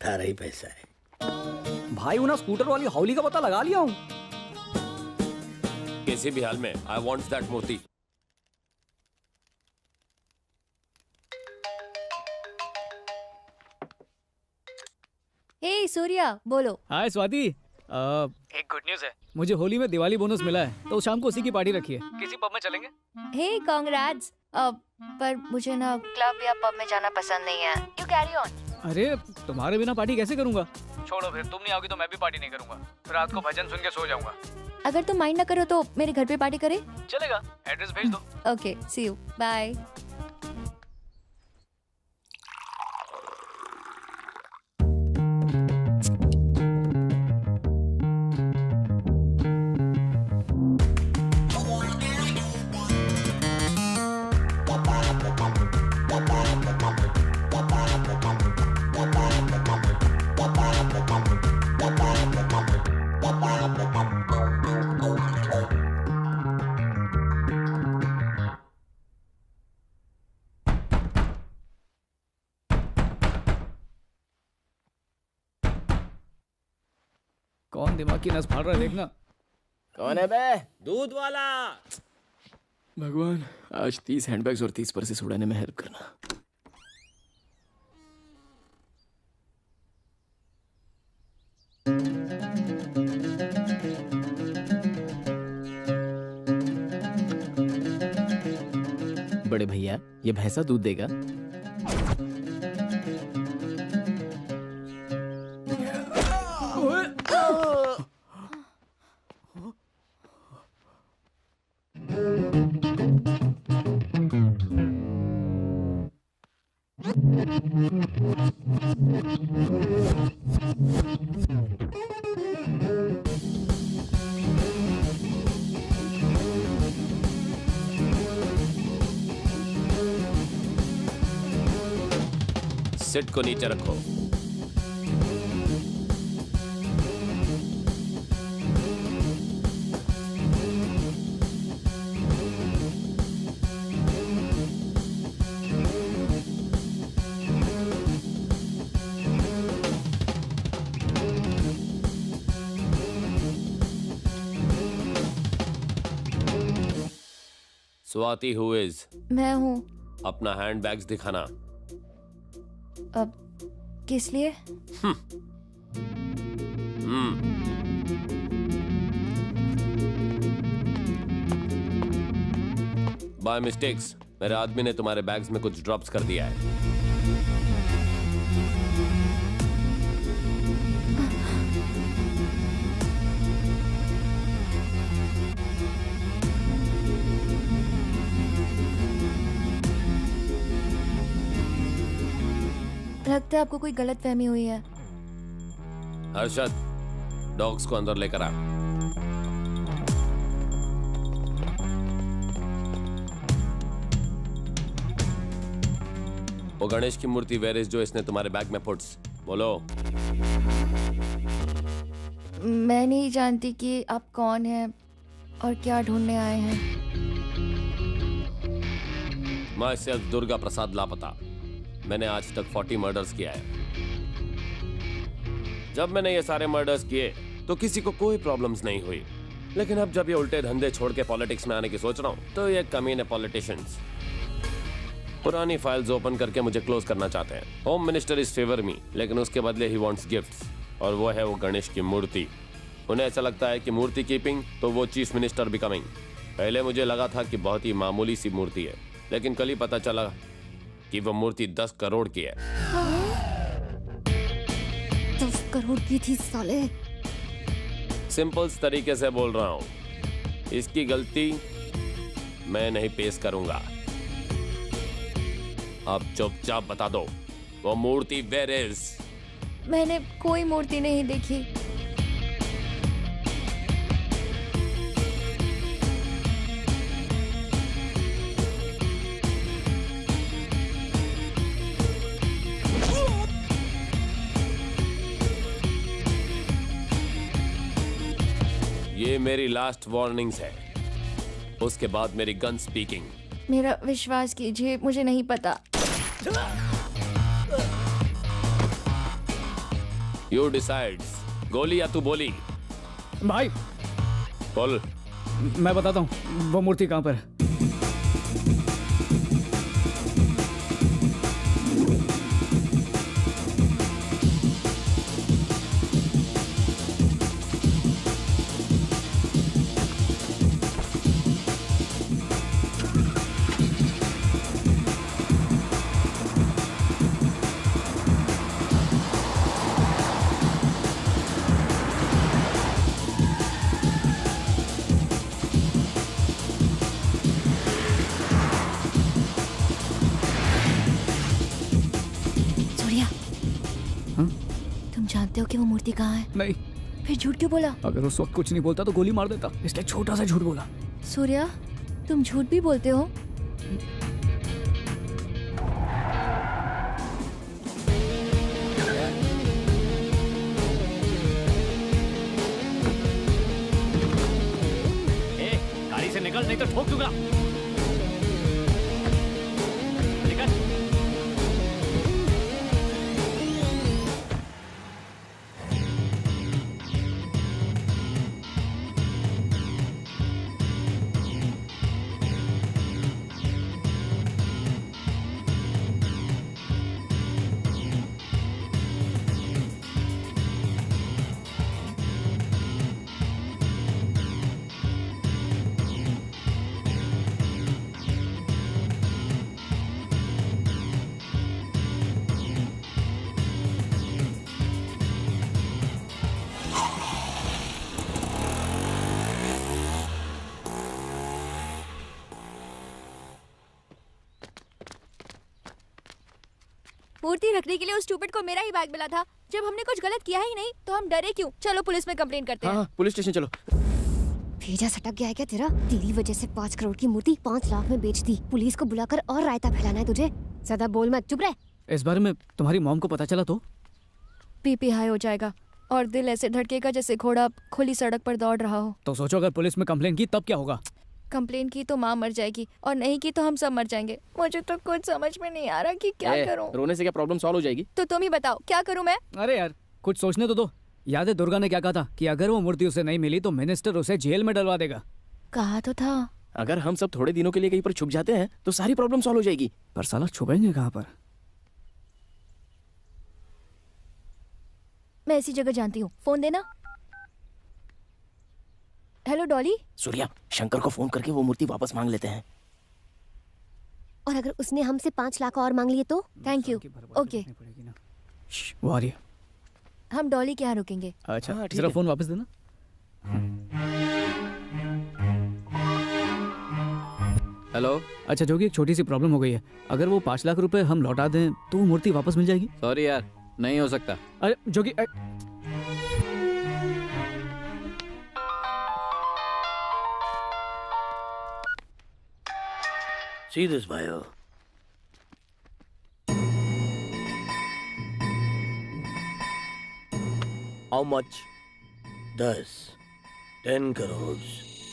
थारा ही पैसा है। भाई उन्हें स्कूटर वाली हौली का पता लगा लिया हूँ। किसी भी हाल में आई वांट दैट मोती। हे सूर्या, बोलो। हाय स्वाति। एक गुड न्यूज़ है, मुझे होली में दिवाली बोनस मिला है, तो शाम को उसी की पार्टी रखी है। किसी पब में चलेंगे? हे कांग्रेट्स। पर मुझे ना क्लब या पब में जाना पसंद नहीं है। You carry on. अरे तुम्हारे बिना पार्टी कैसे करूंगा? छोड़ो, फिर तुम नहीं आओगी तो मैं भी पार्टी नहीं करूंगा। रात को भजन सुन के सो जाऊंगा। अगर तुम माइंड ना करो तो मेरे घर पे पार्टी करें? चलेगा, एड्रेस भेज दो। Okay, see you, bye. कौन दिमाग की नस फाड़ रहा है देखना। कौन है बे? दूध वाला। भगवान, आज 30 हैंडबैग्स और 30 पर्सेस उड़ाने में हेल्प करना। बड़े भैया, ये भैंसा दूध देगा? सिट को नीचे रखो। Swati who is? मैं हूँ। अपना हैंड बैग्स दिखाना। अब किस लिए? बाय मिस्टेक्स मेरे आदमी ने तुम्हारे बैग्स में कुछ ड्रॉप्स कर दिया है। लगता है आपको कोई गलत फहमी हुई है। हर्षद, डॉग्स को अंदर लेकर आ। वो गणेश की मूर्ति वेयर इज जो इसने तुम्हारे बैग में पुट्स? बोलो। मैं नहीं जानती कि आप कौन हैं और क्या ढूंढने आए हैं। मैं सिर्फ दुर्गा प्रसाद लापता। मैंने आज तक 40 मर्डर्स किया है। जब मैंने ये सारे मर्डर्स किए तो किसी को कोई प्रॉब्लम्स नहीं हुई, लेकिन अब जब ये उल्टे धंधे छोड़ के पॉलिटिक्स में आने की सोच रहा हूँ तो ये कमीने पॉलिटिशियंस पुरानी फाइल्स ओपन करके मुझे क्लोज करना चाहते हैं। होम मिनिस्टर इज फेवर मी, लेकिन उसके बदले ही वांट्स गिफ्ट्स, और वो है वो गणेश की मूर्ति। उन्हें ऐसा लगता है कि मूर्ति कीपिंग तो वो चीफ मिनिस्टर बिकमिंग। पहले मुझे लगा था कि बहुत ही मामूली सी मूर्ति है, लेकिन कल ही पता चला कि वो मूर्ति 10 करोड़ की है। 10 करोड़ की थी साले। सिंपल तरीके से बोल रहा हूँ, इसकी गलती मैं नहीं पेश करूंगा। अब चुपचाप बता दो वो मूर्ति वेयर इज। मैंने कोई मूर्ति नहीं देखी। ये मेरी लास्ट वार्निंग्स है, उसके बाद मेरी गन स्पीकिंग। मेरा विश्वास कीजिए, मुझे नहीं पता। यू डिसाइड्स, गोली या तू बोली? भाई बोल। मैं बताता हूँ वो मूर्ति कहाँ पर है। तुम जानते हो कि वो मूर्ति कहाँ है? नहीं। फिर झूठ क्यों बोला? अगर उस वक्त कुछ नहीं बोलता तो गोली मार देता, इसलिए छोटा सा झूठ बोला। सूर्या, तुम झूठ भी बोलते हो? गाड़ी से निकल, नहीं तो ठोक दूंगा। निकल। मूर्ति रखने के लिए उस स्टूपिड को मेरा ही बैग मिला था। जब हमने कुछ गलत किया ही नहीं तो हम डरे क्यों? चलो पुलिस में कंप्लेन करते हैं। हाँ, पुलिस स्टेशन चलो। भेजा सटक गया है क्या तेरा? तेरी वजह से 5 करोड़ की मूर्ति 5 लाख में बेच दी। पुलिस को बुलाकर और रायता फैलाना है तुझे? ज्यादा बोल मत, चुप रह। इस बारे में तुम्हारी मॉम को पता चला तो? बीपी हाई हो जाएगा और दिल ऐसे धड़केगा जैसे घोड़ा खुली सड़क पर दौड़ रहा हो। तो सोचो अगर पुलिस में कंप्लेन की तब क्या होगा? कंप्लेन की तो माँ मर जाएगी और नहीं की तो हम सब मर जाएंगे। मुझे तो कुछ समझ में नहीं आ रहा कि क्या करूं। रोने से क्या प्रॉब्लम सॉल्व हो जाएगी? तो तुम ही बताओ क्या करूं मैं? अरे यार कुछ सोचने तो दो। याद है दुर्गा ने क्या कहा था कि अगर वो मूर्ति उसे नहीं मिली तो मिनिस्टर उसे जेल में डलवा देगा। कहा तो था। अगर हम सब थोड़े दिनों के लिए कहीं पर छुप जाते हैं तो सारी प्रॉब्लम सॉल्व हो जाएगी। पर साला छुपेंगे कहाँ पर? मैं ऐसी जगह जानती हूँ, फोन देना। हेलो डॉली। सूर्या, शंकर को फोन करके वो मूर्ति वापस मांग लेते हैं। और अगर उसने हमसे 5 लाख और मांग लिए तो? Thank you. ओके, वो आ रही है। हम डॉली के यहाँ रुकेंगे। अच्छा हाँ, ठीक जरा है। फोन वापस देना। हेलो। अच्छा जोगी, एक छोटी सी प्रॉब्लम हो गई है। अगर वो 5 लाख रुपए हम लौटा दें तो वो मूर्ति वापस मिल जाएगी? सॉरी यार, नहीं हो सकता। अरे जोगी See this, भाइयों। How much? 10 crore.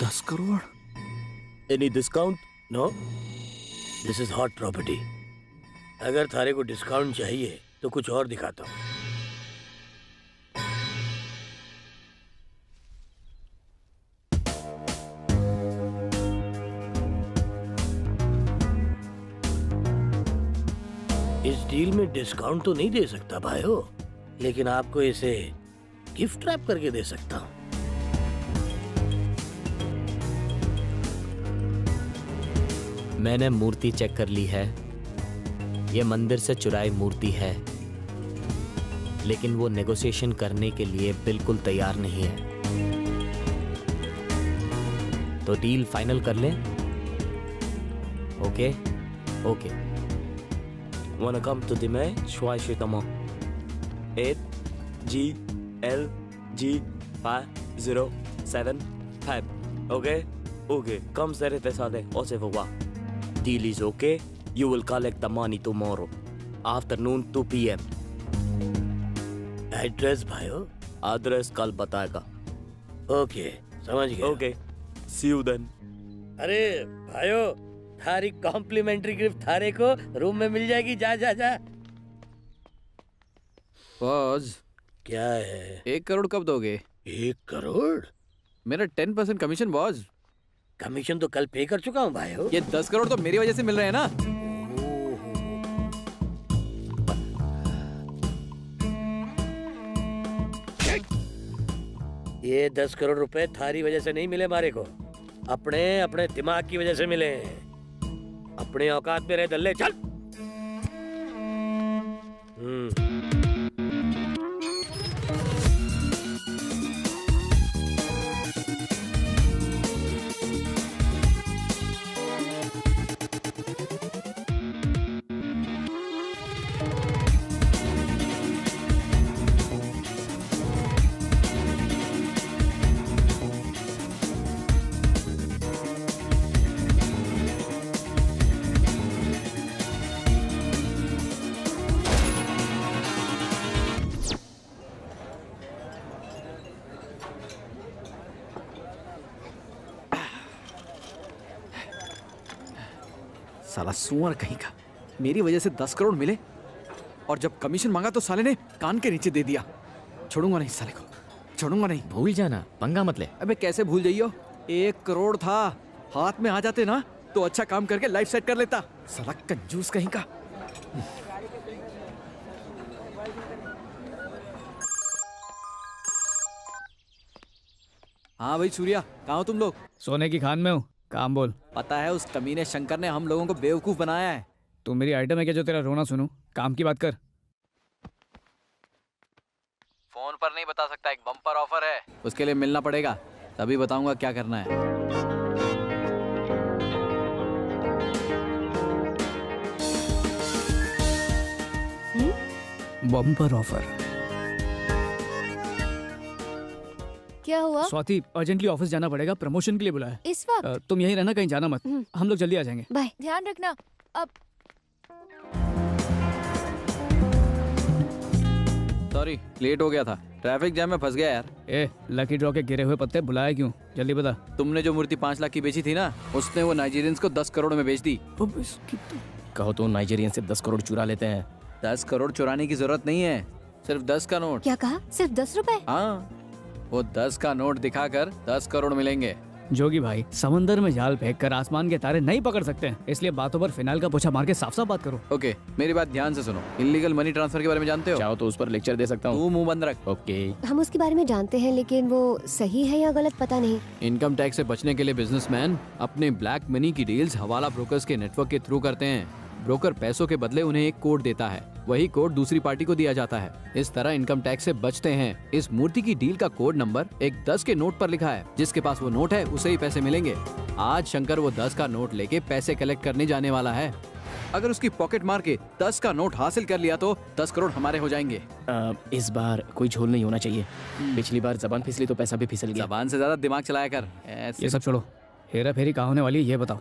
10 crore? Any discount? No, this is hot property. अगर थारे को डिस्काउंट चाहिए तो कुछ और दिखाता हूँ। इस डील में डिस्काउंट तो नहीं दे सकता भाइयों, लेकिन आपको इसे गिफ्ट रैप करके दे सकता हूँ। मैंने मूर्ति चेक कर ली है। ये मंदिर से चुराई मूर्ति है, लेकिन वो नेगोशिएशन करने के लिए बिल्कुल तैयार नहीं है। तो डील फाइनल कर लें? Okay okay. Wanna come to the match? Why should I come? 8GLG5075. Okay? Okay. Come set it aside. Also for what? Deal is okay. You will collect the money tomorrow. Afternoon 2 PM. Address भाइयों? Address कल बताएगा. Okay, समझ गया। Okay. See you then. अरे भाइयों, थारी complementary gift थारे को रूम में मिल जाएगी। जा जा जा। बॉस, क्या है? 1 करोड़ कब दोगे? 1 करोड़? मेरा 10% कमीशन बॉस। कमीशन तो कल पे कर चुका हूँ भाइयों। ये 10 करोड़ तो मेरी वजह से मिल रहे हैं ना। ये 10 करोड़ रुपए थारी वजह से नहीं मिले मारे को, अपने अपने दिमाग की वजह से मिले हैं। अपने औकात में रहे दल्ले, चल। साला सुअर कहीं का, मेरी वजह से 10 करोड़ मिले और जब कमीशन मांगा तो साले ने कान के नीचे दे दिया। छोड़ूंगा नहीं साले को, छोड़ूंगा नहीं। भूल जाना, पंगा मत ले। अबे कैसे भूल जाइयो? 1 करोड़ था, हाथ में आ जाते ना तो अच्छा काम करके लाइफ सेट कर लेता। साला कंजूस कहीं का। हाँ भाई सूर्या, कहाँ हो तुम लोग? सोने की खान में हूँ। काम बोल। पता है उस कमीने शंकर ने हम लोगों को बेवकूफ बनाया है। तू मेरी आइटम है क्या जो तेरा रोना सुनूं? काम की बात कर। फोन पर नहीं बता सकता, एक बम्पर ऑफर है, उसके लिए मिलना पड़ेगा, तभी बताऊंगा क्या करना है। Bumper offer. क्या हुआ? स्वाति, अर्जेंटली ऑफिस जाना पड़ेगा, प्रमोशन के लिए बुलाया। इस वक्त? तुम यहीं रहना, कहीं जाना मत। हम लोग जल्दी आ जाएंगे। बाय। ध्यान रखना। अब सॉरी, लेट हो गया था, ट्रैफिक जैम में फंस गया यार। ए, लकी ड्रॉ के गिरे हुए पत्ते बुलाया क्यों? जल्दी बता। तुमने जो मूर्ति 5 लाख की बेची थी ना, उसने वो नाइजीरियंस को 10 करोड़ में बेच दी। कहो तो नाइजीरियन से 10 करोड़ चुरा लेते हैं। 10 करोड़ चुराने की जरूरत नहीं है, सिर्फ 10 का नोट। क्या कहा? सिर्फ 10 रुपए? हाँ, वो 10 का नोट दिखाकर 10 करोड़ मिलेंगे। जोगी भाई, समंदर में जाल फेंक कर आसमान के तारे नहीं पकड़ सकते हैं, इसलिए बातों पर फिनाइल का पोछा मार के साफ साफ बात करो। ओके, मेरी बात ध्यान से सुनो। इलीगल मनी ट्रांसफर के बारे में जानते हो? चाहो तो उस पर लेक्चर दे सकता हूँ। तू मुंह बंद रख। ओके। हम उसके बारे में जानते हैं, लेकिन वो सही है या गलत पता नहीं। इनकम टैक्स से बचने के लिए बिजनेसमैन अपने ब्लैक मनी की डील्स हवाला ब्रोकर्स के नेटवर्क के थ्रू करते हैं। ब्रोकर पैसों के बदले उन्हें एक कोड देता है, वही कोड दूसरी पार्टी को दिया जाता है। इस तरह इनकम टैक्स से बचते हैं। इस मूर्ति की डील का कोड नंबर एक 10 के नोट पर लिखा है। जिसके पास वो नोट है उसे ही पैसे मिलेंगे। आज शंकर वो 10 का नोट लेके पैसे कलेक्ट करने जाने वाला है। अगर उसकी पॉकेट मार के 10 का नोट हासिल कर लिया तो 10 करोड़ हमारे हो जाएंगे। इस बार कोई झोल नहीं होना चाहिए। पिछली बार जबान फिसली तो पैसा भी फिसल गया। जबान से ज्यादा दिमाग चलाया कर। ये सब छोड़ो, हेरा फेरी कहाँ होने वाली है ये बताओ।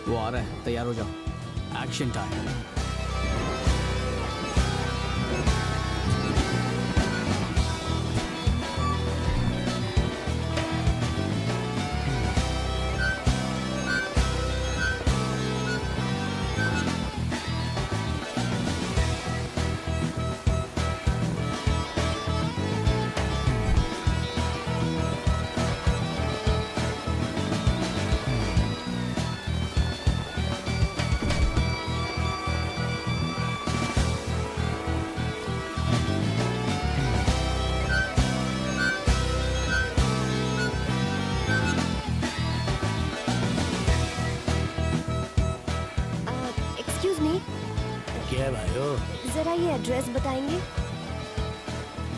वो आ रहा है, तैयार हो जाओ। Action time. एक्सक्यूज मी, क्या है भाइयों? जरा ये एड्रेस बताएंगे?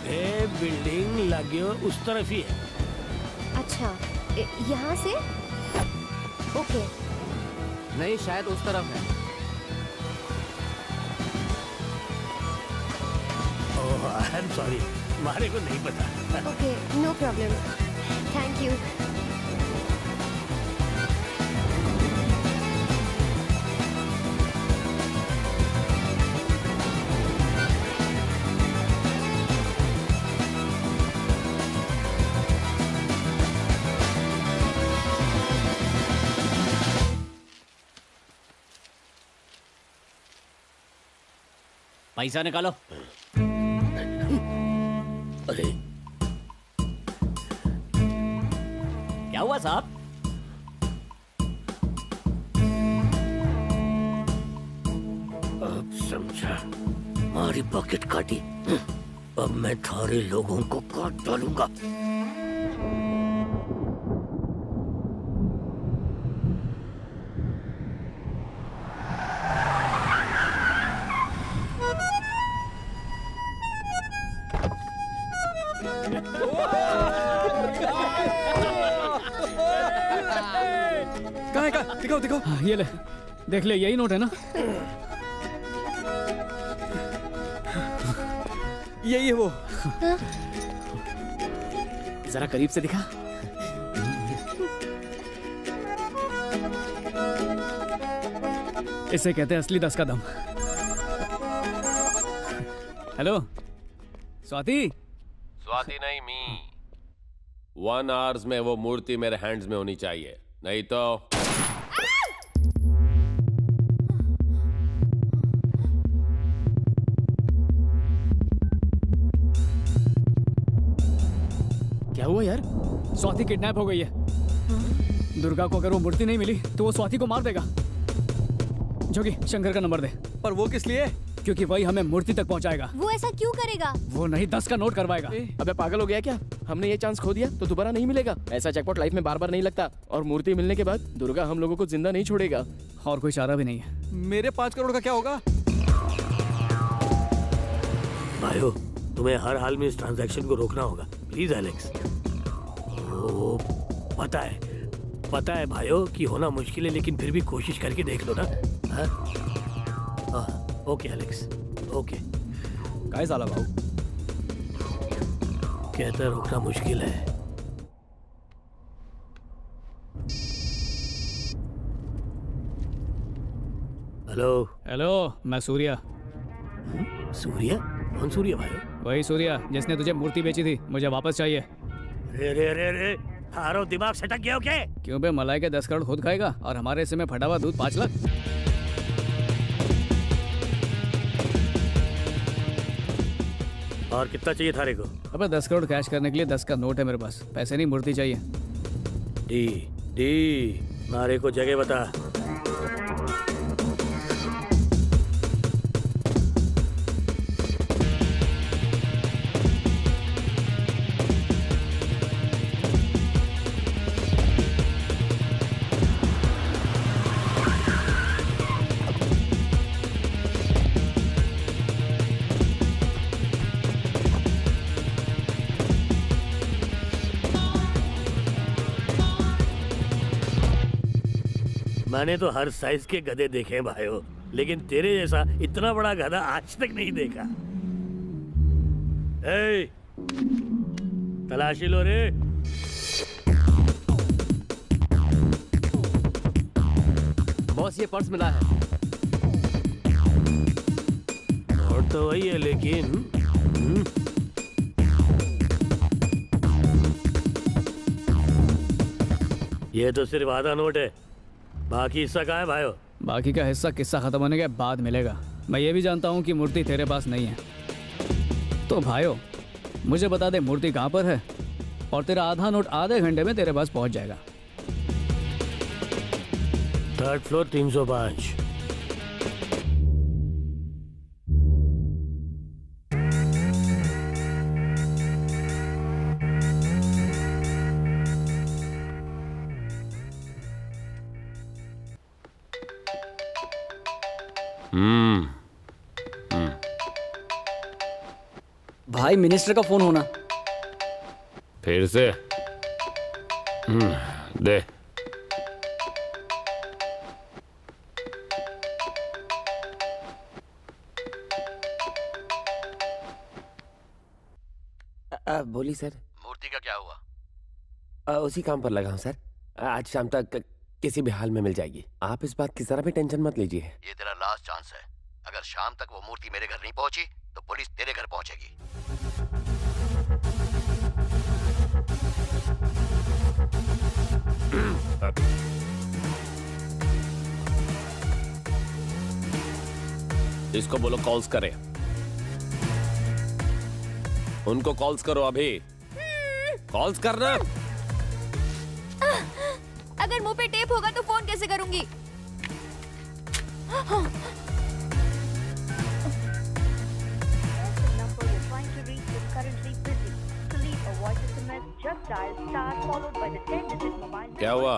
ए बिल्डिंग लगियो उस तरफ ही है। अच्छा, यहाँ से? ओके। नहीं, शायद उस तरफ है। ओह आई एम सॉरी, हमारे को नहीं पता। Okay, no problem, thank you. पैसा निकालो। अरे क्या हुआ साहब? अब समझा, हमारी पॉकेट काटी। अब मैं थारे लोगों को काट डालूंगा। कहाँ है? कहाँ? दिखाओ दिखाओ। हाँ, ये ले, देख ले, यही नोट है ना? यही है वो। जरा करीब से दिखा। इसे कहते हैं असली 10 का दम। हेलो स्वाति। स्वाति नहीं, मी 1 आवर्स में वो मूर्ति मेरे हैंड्स में होनी चाहिए, नहीं तो क्या हुआ यार? स्वाति किडनैप हो गई है। दुर्गा को अगर वो मूर्ति नहीं मिली तो वो स्वाति को मार देगा। जोगी, शंकर का नंबर दे। पर वो किस लिए? क्योंकि वही हमें मूर्ति तक पहुंचाएगा। वो ऐसा क्यों करेगा? वो नहीं 10 का नोट करवाएगा। अबे पागल हो गया क्या? हमने ये चांस खो दिया तो दोबारा नहीं मिलेगा। ऐसा जैकपॉट लाइफ में बार बार नहीं लगता। और मूर्ति मिलने के बाद दुर्गा हम लोगों को जिंदा नहीं छोड़ेगा। और कोई चारा भी नहीं है। मेरे 5 करोड़ का क्या होगा? भाइयों, तुम्हें हर हाल में इस ट्रांजैक्शन को रोकना होगा, प्लीज एलेक्स। ओ, पता है भाइयों कि होना मुश्किल है, लेकिन फिर भी कोशिश करके देख लो ना। Okay Alex, okay. काय झाला भाऊ? कहता रोकना मुश्किल है। हेलो हेलो, मैं सूर्या। सूर्या? कौन सूर्या भाई? वही सूर्या जिसने तुझे मूर्ति बेची थी। मुझे वापस चाहिए। रे रे रे रे, हारो दिमाग सटक गया हो क्या? क्यों बे, मलाई के 10 करोड़ खुद खाएगा और हमारे हिस्से में फटा हुआ दूध 5 लाख। और कितना चाहिए थारे को? अबे 10 करोड़ कैश करने के लिए 10 का नोट है मेरे पास, पैसे नहीं मूर्ति चाहिए। डी डी, मारे को जगह बता। मैंने तो हर साइज के गधे देखे हैं भाइयों, लेकिन तेरे जैसा इतना बड़ा गधा आज तक नहीं देखा। ए, तलाशी लो रे। बॉस ये पर्स मिला है। और तो वही है लेकिन ये तो सिर्फ आधा नोट है, बाकी हिस्सा कहाँ है भाइयों? बाकी का हिस्सा किस्सा खत्म होने के बाद मिलेगा। मैं ये भी जानता हूँ कि मूर्ति तेरे पास नहीं है, तो भाइयों मुझे बता दे मूर्ति कहाँ पर है और तेरा आधा नोट आधे घंटे में तेरे पास पहुँच जाएगा। 3rd floor 305। भाई मिनिस्टर का फोन होना। फिर से दे। बोली सर। मूर्ति का क्या हुआ? उसी काम पर लगा हूँ सर। आज शाम तक किसी भी हाल में मिल जाएगी। आप इस बात की जरा भी टेंशन मत लीजिए। ये तेरा लास्ट चांस है। अगर शाम तक वो मूर्ति मेरे घर नहीं पहुंची तो पुलिस तेरे घर पहुंचेगी। इसको बोलो कॉल्स करे। उनको कॉल्स करो अभी। कॉल्स करना। अगर मुंह पे टेप होगा तो फोन कैसे करूंगी? क्या हुआ?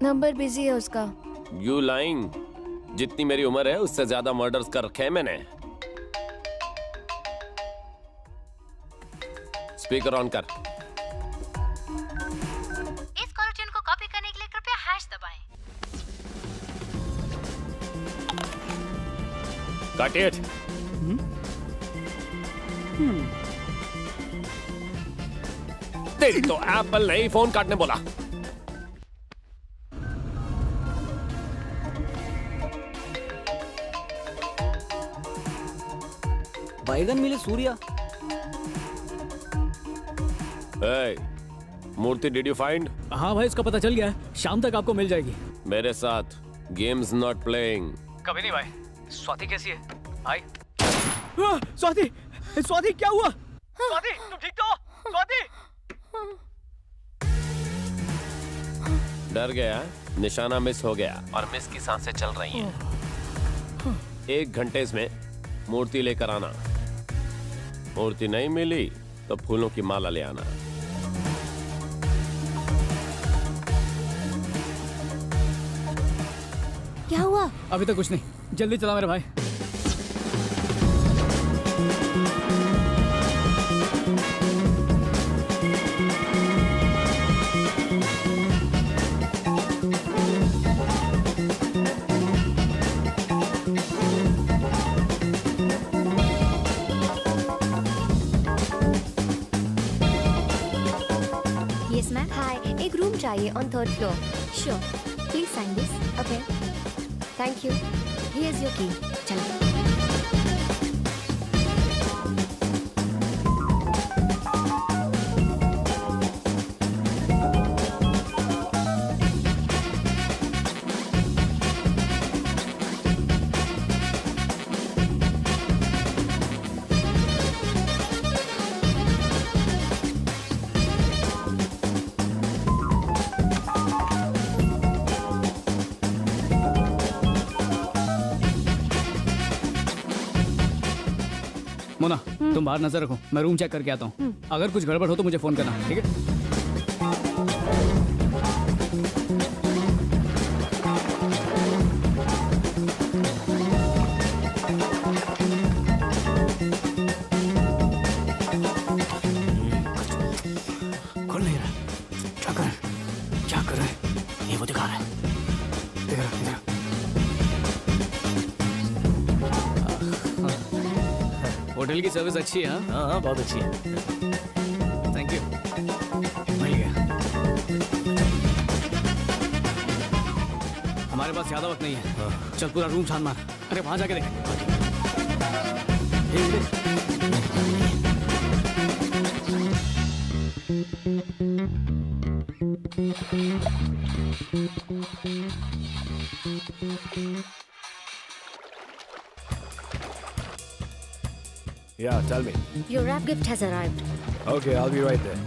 नंबर बिजी है उसका। You lying. जितनी मेरी उम्र है उससे ज्यादा मर्डर्स कर रखे हैं मैंने। स्पीकर ऑन कर। इस कॉल ट्यून को कॉपी करने के लिए कृपया हैश दबाएं। Cut it. तेरी तो एप्पल नहीं फोन काटने बोला। बैगन मिले सूर्या। मूर्ति डिड यू फाइंड? हाँ भाई, इसका पता चल गया है, शाम तक आपको मिल जाएगी। मेरे साथ गेम्स नॉट प्लेइंग। कभी नहीं भाई। स्वाति कैसी है भाई? स्वाति, स्वाति क्या हुआ? स्वाति तुम ठीक तो हो? स्वाति डर गया, निशाना मिस हो गया और मिस की सांसें चल रही हैं। 1 घंटे इसमें मूर्ति लेकर आना। मूर्ति नहीं मिली तो फूलों की माला ले आना। क्या हुआ? अभी तो कुछ नहीं, जल्दी चला मेरे भाई। Yes ma'am. हाय, एक रूम चाहिए on 3rd floor. Sure, please sign this. Okay, thank you. Here is your key. चलो। तुम बाहर नजर रखो, मैं रूम चेक करके आता हूँ। अगर कुछ गड़बड़ हो तो मुझे फोन करना, ठीक है? खोल नहीं रहा, क्या कर रहा है? ये वो दिखा रहा है, इधर होटल की सर्विस अच्छी है। हाँ हाँ, बहुत अच्छी है। थैंक यू, मिल गया। हमारे पास ज्यादा वक्त नहीं है, चल पूरा रूम छान मार। अरे वहां जाके देख। Yeah, tell me. Your wrap gift has arrived. Okay, I'll be right there.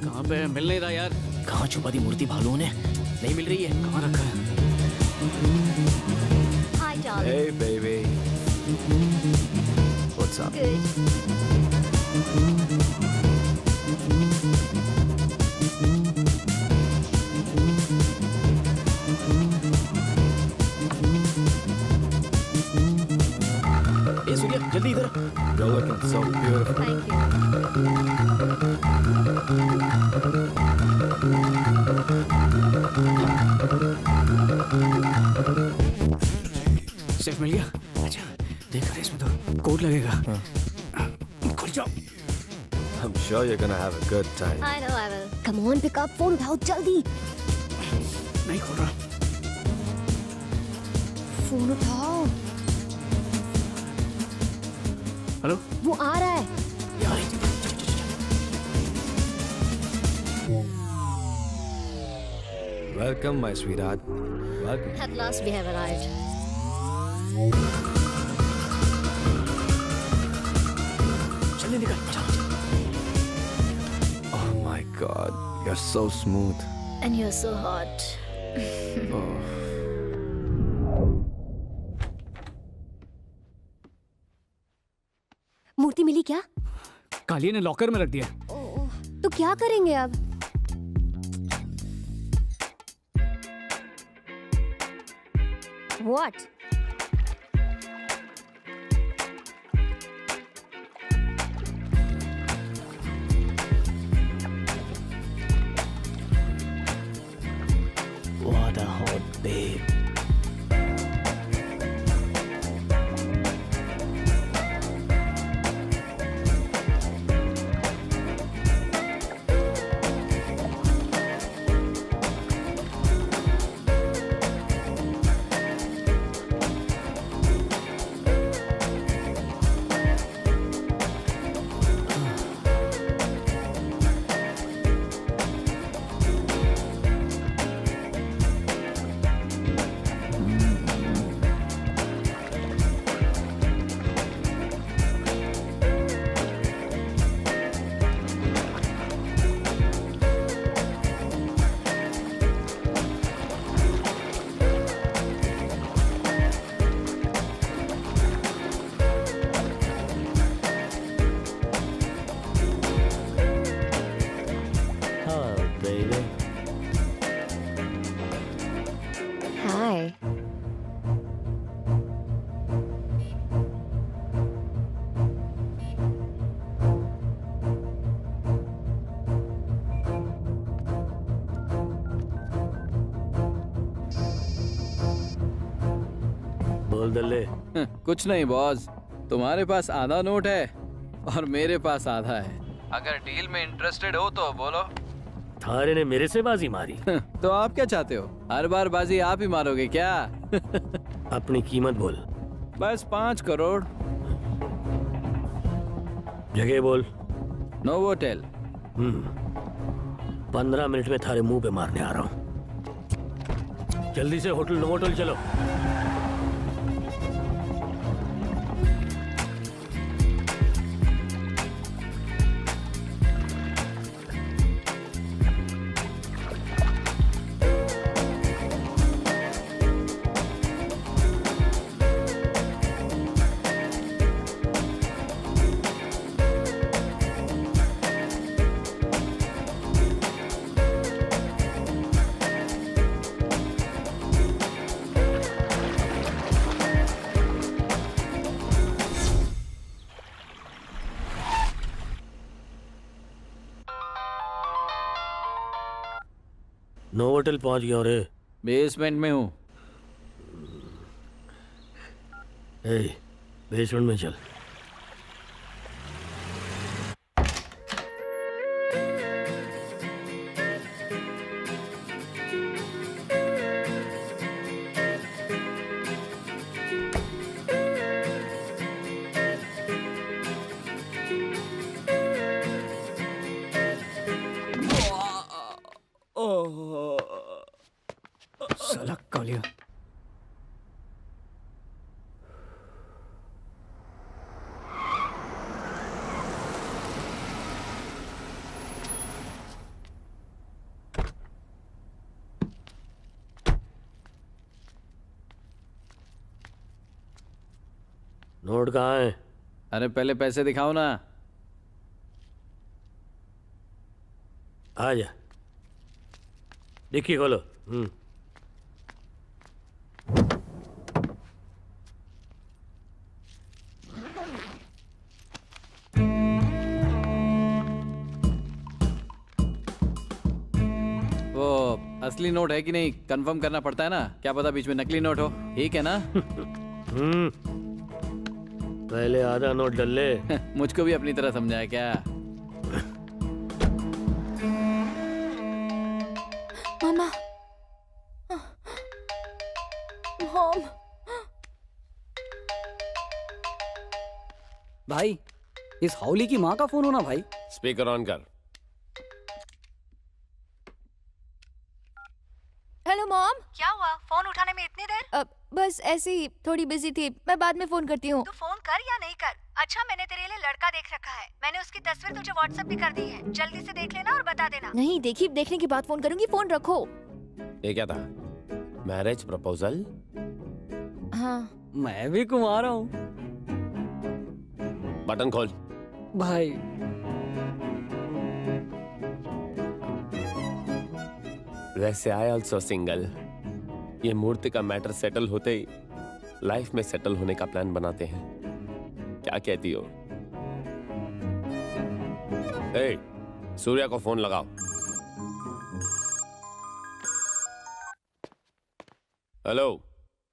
कहाँ पे है? मिल नहीं रहा यार। कहाँ छुपा दी मूर्ति भालू ने? नहीं मिल रही है। कहाँ रखा है? Hi, darling. Hey, baby. What's up? Good. ए सूर्या, जल्दी इधर। You're looking so beautiful. Thank you. Safe मिल गया? अच्छा, देख रहे इसमें तो कोड लगेगा। खुल जाओ। I'm sure you're gonna have a good time. I know I will. Come on, pick up phone उठाओ जल्दी। नहीं खोल रहा। फोन उठाओ। हेलो? वो आ रहा है। Welcome, my sweetheart. Welcome. At last we have arrived. चलिए निकल। Oh my God, you're so smooth. And you're so hot. मूर्ति मिली क्या? कालिया ने लॉकर में रख दिया। तो क्या करेंगे अब? What? What a hot babe. Hi. बोल दल्ले। कुछ नहीं बॉस, तुम्हारे पास आधा नोट है और मेरे पास आधा है। अगर डील में इंटरेस्टेड हो तो बोलो। थारे ने मेरे से बाजी मारी। तो आप क्या चाहते हो? हर बार बाजी आप ही मारोगे क्या? अपनी कीमत बोल। बस 5 करोड़। जगह बोल। नोवोटेल। 15 मिनट में थारे मुंह पे मारने आ रहा हूँ। जल्दी से होटल नोवोटेल चलो। नोवोटेल पहुंच गया रे। बेसमेंट में हूँ। बेसमेंट में चल। साला कालिया। नोट कहाँ है? अरे पहले पैसे दिखाओ ना। आ जा, डिक्की खोलो। वो असली नोट है कि नहीं कंफर्म करना पड़ता है ना, क्या पता बीच में नकली नोट हो। ठीक है ना? पहले आधा नोट डल ले। मुझको भी अपनी तरह समझाया क्या? मामा, मॉम। भाई, इस हाउली की माँ का फोन होना भाई। स्पीकर ऑन कर। Hello mom. क्या हुआ? फोन उठाने में इतनी देर? बस ऐसे ही थोड़ी बिजी थी, मैं बाद में फोन करती हूँ। तू फोन कर या नहीं कर? अच्छा, मैंने तेरे लिए लड़का देख रखा है। मैंने उसकी तस्वीर तुझे व्हाट्सएप भी कर दी है। जल्दी से देख लेना और बता देना। नहीं देखी, देखने के बाद फोन करूंगी, फोन रखो। ये क्या था? Marriage proposal? हाँ। मैं भी कुंवारा हूँ बटन खोल भाई। वैसे आई ऑल्सो सिंगल। ये मूर्ति का मैटर सेटल होते ही लाइफ में सेटल होने का प्लान बनाते हैं। क्या कहती हो? ए, सूर्या को फोन लगाओ। हेलो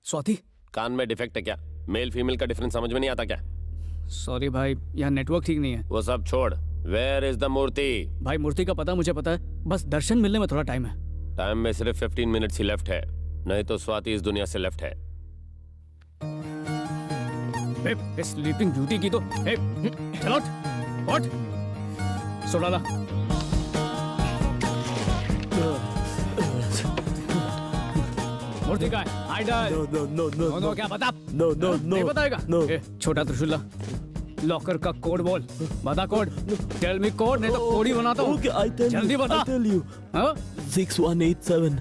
स्वाति। कान में डिफेक्ट है क्या? मेल फीमेल का डिफरेंस समझ में नहीं आता क्या? सॉरी भाई, यहाँ नेटवर्क ठीक नहीं है। वो सब छोड़, वेयर इज द मूर्ति? भाई मूर्ति का पता मुझे पता है, बस दर्शन मिलने में थोड़ा टाइम है। टाइम में सिर्फ 15 मिनट्स ही लेफ्ट है, नहीं तो स्वाति इस दुनिया से लेफ्ट है। स्लीपिंग ब्यूटी की तो चलो उठ, सो डाला। मूर्ति का है आइडल। नो क्या बता? नो नहीं बताएगा? छोटा त्रिशूला, लॉकर का कोड बोल। बता कोड। टेल मी कोड, नहीं तो कोड ही बनाता हूँ। जल्दी बता। 6187।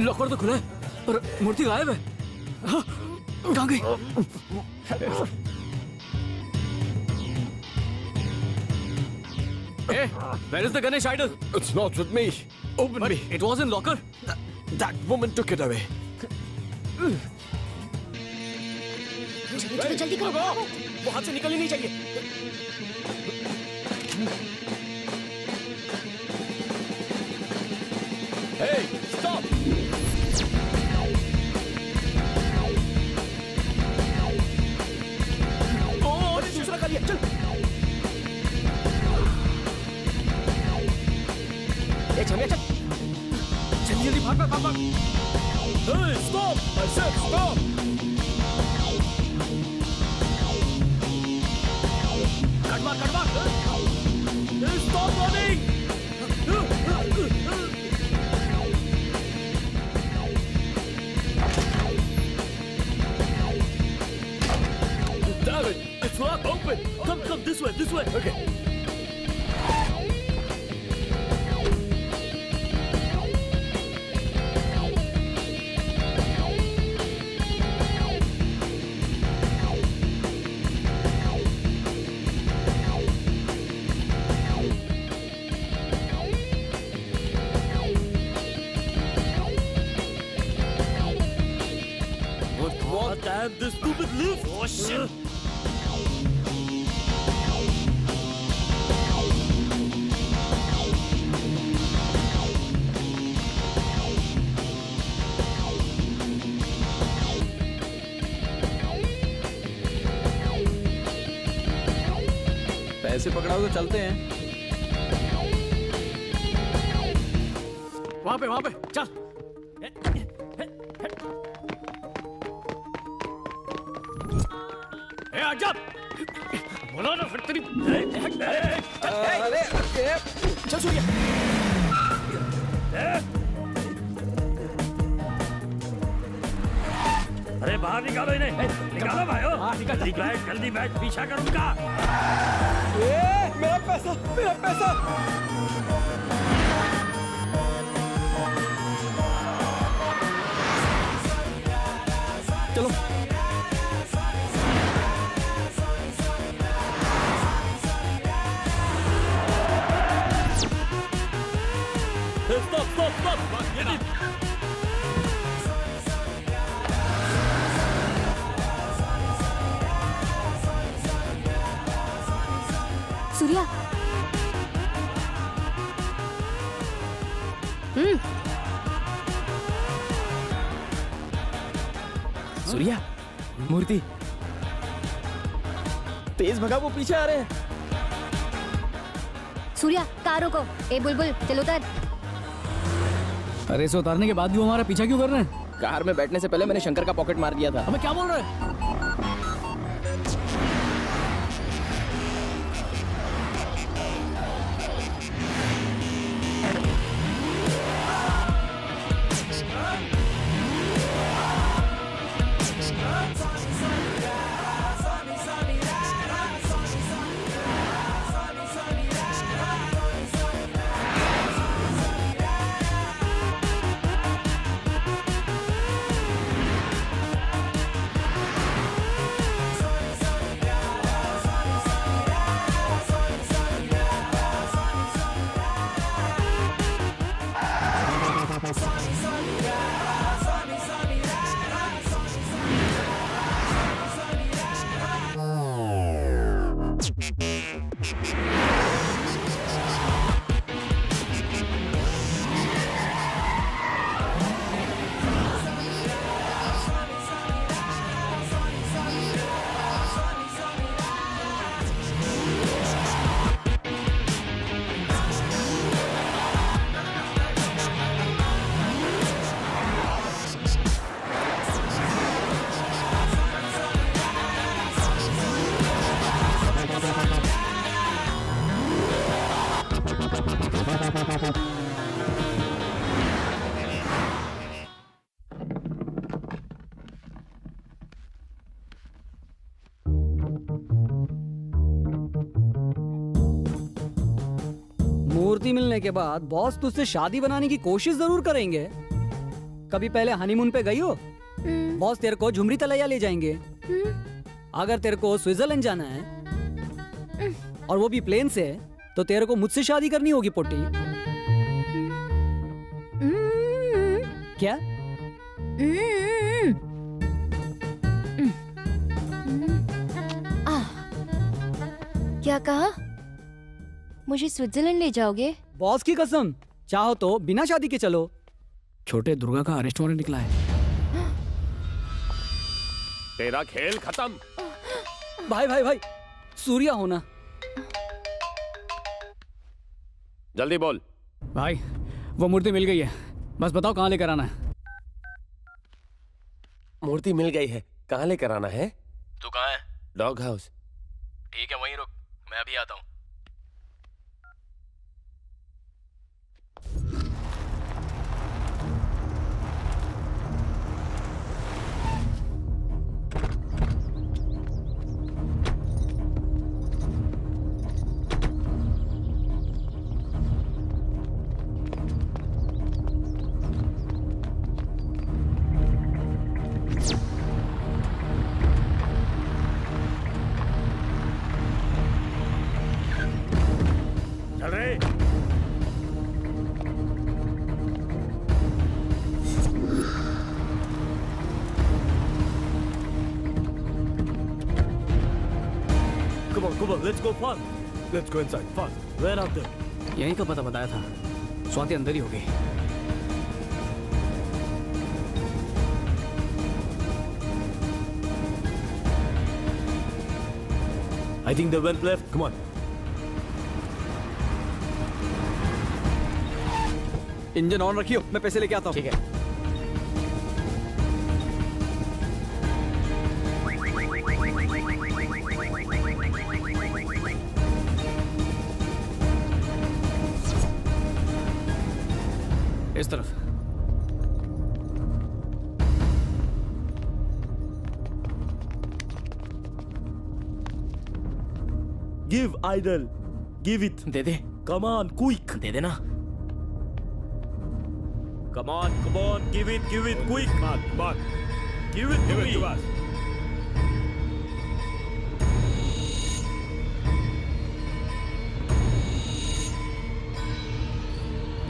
लॉकर तो खुला है पर मूर्ति गायब है। हाँ, कहाँ गई? Hey, where is the Ganesh idol? It's not with me. Open me. It was in locker. That woman took it away. जल्दी करो। वो हाथ से निकलनी नहीं चाहिए। Hey, stop! दूसरा कर लिया, चल। ए छमिया चल। जल्दी जल्दी भाग भाग भाग। Hey, stop! I said stop! Cut मार कट मार। Hey, stop running! Damn it! It's locked. Open. Come this way. This way. Okay. What? Damn this stupid lift! Oh shit! पैसे पकड़ाओ तो चलते हैं। वहां पे चल। आजब! बोलो ना फिर तेरी। अरे चल सूर्या। अरे बाहर निकालो इन्हें। निकालो भाइयों। जल्दी बैठ पीछा कर उनका। मेरा पैसा। चलो। Stop! सूर्या। सूर्या, मूर्ति तेज भगा, वो पीछे आ रहे हैं। सूर्या कार रोको। ए बुलबुल चल उतर। अरे इसे उतारने के बाद भी वो हमारा पीछा क्यों कर रहे हैं? कार में बैठने से पहले मैंने शंकर का पॉकेट मार दिया था। अबे क्या बोल रहे हैं? मूर्ति मिलने के बाद बॉस तुझसे शादी बनाने की कोशिश जरूर करेंगे। कभी पहले हनीमून पे गई हो? बॉस तेरे को झुमरी तलैया ले जाएंगे। अगर तेरे को स्विट्जरलैंड जाना है और वो भी प्लेन से, तो तेरे को मुझसे शादी करनी होगी पोटी। क्या? क्या कहा? मुझे स्विट्जरलैंड ले जाओगे? बॉस की कसम, चाहो तो बिना शादी के चलो। छोटे दुर्गा का अरेस्ट वारंट निकला है। तेरा खेल खत्म। भाई सूर्या होना। जल्दी बोल। भाई वो मूर्ति मिल गई है, बस बताओ कहाँ लेकर आना है। मूर्ति मिल गई है, कहाँ लेकर आना है? तू कहाँ है? Dog house. ठीक है वहीं रुक, मैं अभी आता हूँ। Come on, let's go fast. Let's go inside, fast. Where are they? यहीं का पता बताया था, स्वाति अंदर ही होगी। I think they went left. Come on. Engine on रखियो, मैं पैसे लेके आता हूँ। ठीक है। इस तरफ। Give, idol. Give it. They they. Come on, quick. दे देना। Come on, give it, quick. Come on. Give it to us.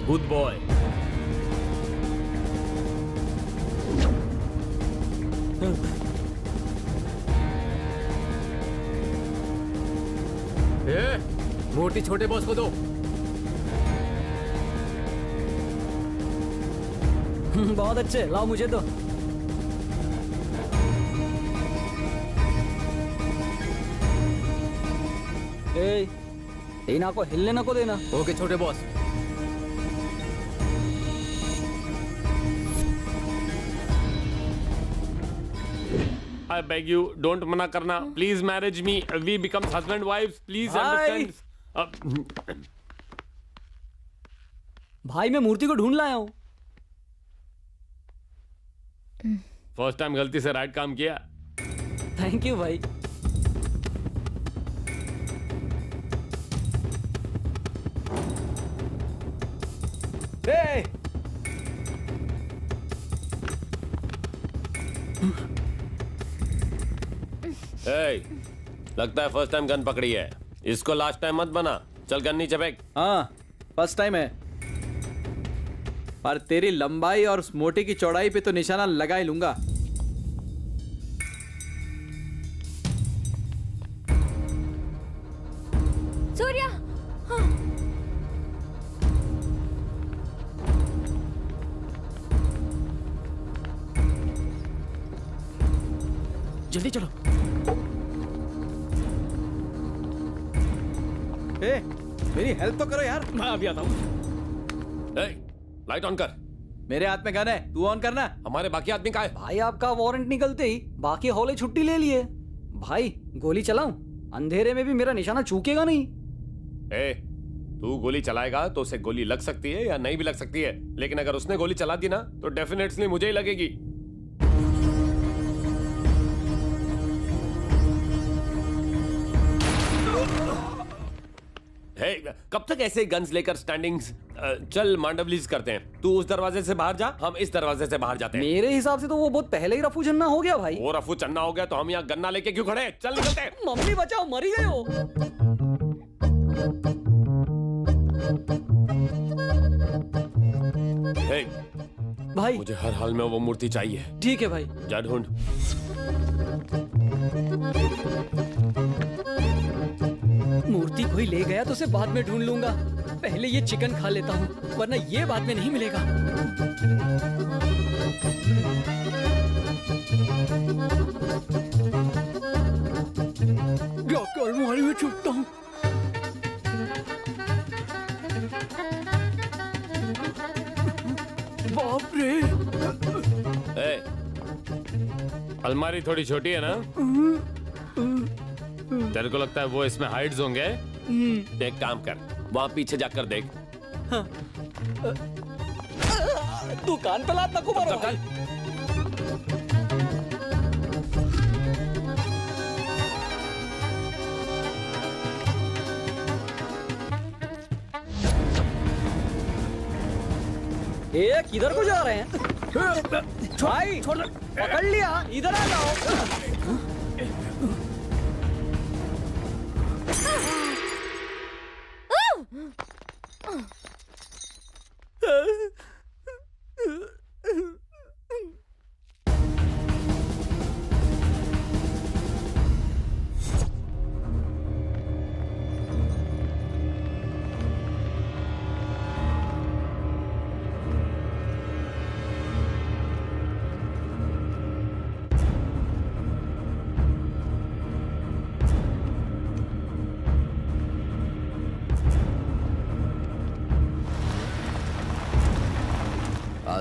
Good boy. मूर्ति छोटे बॉस को दो। बहुत अच्छे, लाओ मुझे दो। टीना को हिलने ना को देना। ओके छोटे boss. I beg you, don't मना करना. Please marry me. We become husband wives. Please understand. भाई मैं मूर्ति को ढूंढ लाया हूँ। फर्स्ट टाइम गलती से राइट काम किया। थैंक यू भाई। Hey, लगता है फर्स्ट टाइम गन पकड़ी है। इसको लास्ट टाइम मत बना। चल गन नीचे फेंक। हाँ, फर्स्ट टाइम है। पर तेरी लंबाई और उस मोटी की चौड़ाई पे तो निशाना लगा ही लूंगा। सूर्या। हाँ। जल्दी चलो। मेरी हेल्प तो करो यार। मैं अभी आता हूँ। लाइट ऑन कर। मेरे हाथ में गन है, तू ऑन करना। हमारे बाकी आदमी कहाँ है? भाई आपका वारंट निकलते ही बाकी हॉले छुट्टी ले लिए। भाई गोली चलाऊं? अंधेरे में भी मेरा निशाना चूकेगा नहीं। तू गोली चलाएगा तो उसे गोली लग सकती है या नहीं भी लग सकती है, लेकिन अगर उसने गोली चला दी ना तो डेफिनेटली मुझे ही लगेगी। कब तक ऐसे गन्स लेकर स्टैंडिंग्स? चल मांडवलीज करते हैं। तू उस दरवाजे से बाहर जा, हम इस दरवाजे से बाहर जाते हैं। मेरे हिसाब से तो वो बहुत पहले ही रफू चन्ना हो गया भाई। वो रफू चन्ना हो गया तो हम यहाँ गन्ना लेके क्यों खड़े हैं? चल निकलते हैं। मम्मी बचाओ, मर ही गए हो। भाई मुझे हर हाल में वो मूर्ति चाहिए। ठीक है भाई। जा ढूंढ। मूर्ति कोई ले गया तो उसे बाद में ढूंढ लूंगा। पहले ये चिकन खा लेता हूँ, वरना ये बाद में नहीं मिलेगा। अलमारी में छुपता हूँ। बाप रे। अलमारी थोड़ी छोटी है ना? तेरे को लगता है वो इसमें हाइड्स होंगे? एक काम कर, वहां पीछे जाकर देख। तू कान पे लात नको मारो भाई। ये किधर को जा रहे हैं? भाई पकड़ लिया, इधर आ जाओ।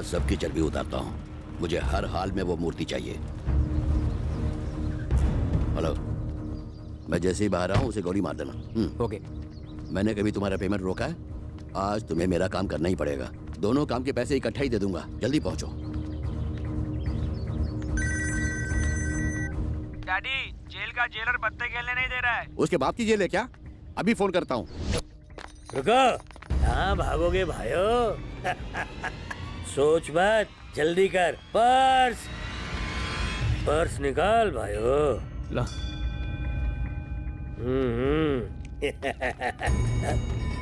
आज सबकी चर्बी उतारता हूँ। मुझे हर हाल में वो मूर्ति चाहिए। हेलो, मैं जैसे ही बाहर आऊँ उसे गोली मार देना। ओके। मैंने कभी तुम्हारा पेमेंट रोका है? आज तुम्हें मेरा काम करना ही पड़ेगा। दोनों काम के पैसे इकट्ठा ही दे दूंगा। जल्दी पहुंचो। डैडी, जेल का जेलर पत्ते खेलने नहीं दे रहा है। उसके बाप की जेल है क्या? अभी फोन करता हूँ। रुको, कहाँ भागोगे भाइयों? सोच मत, जल्दी कर। पर्स पर्स निकाल भाइयों। ला।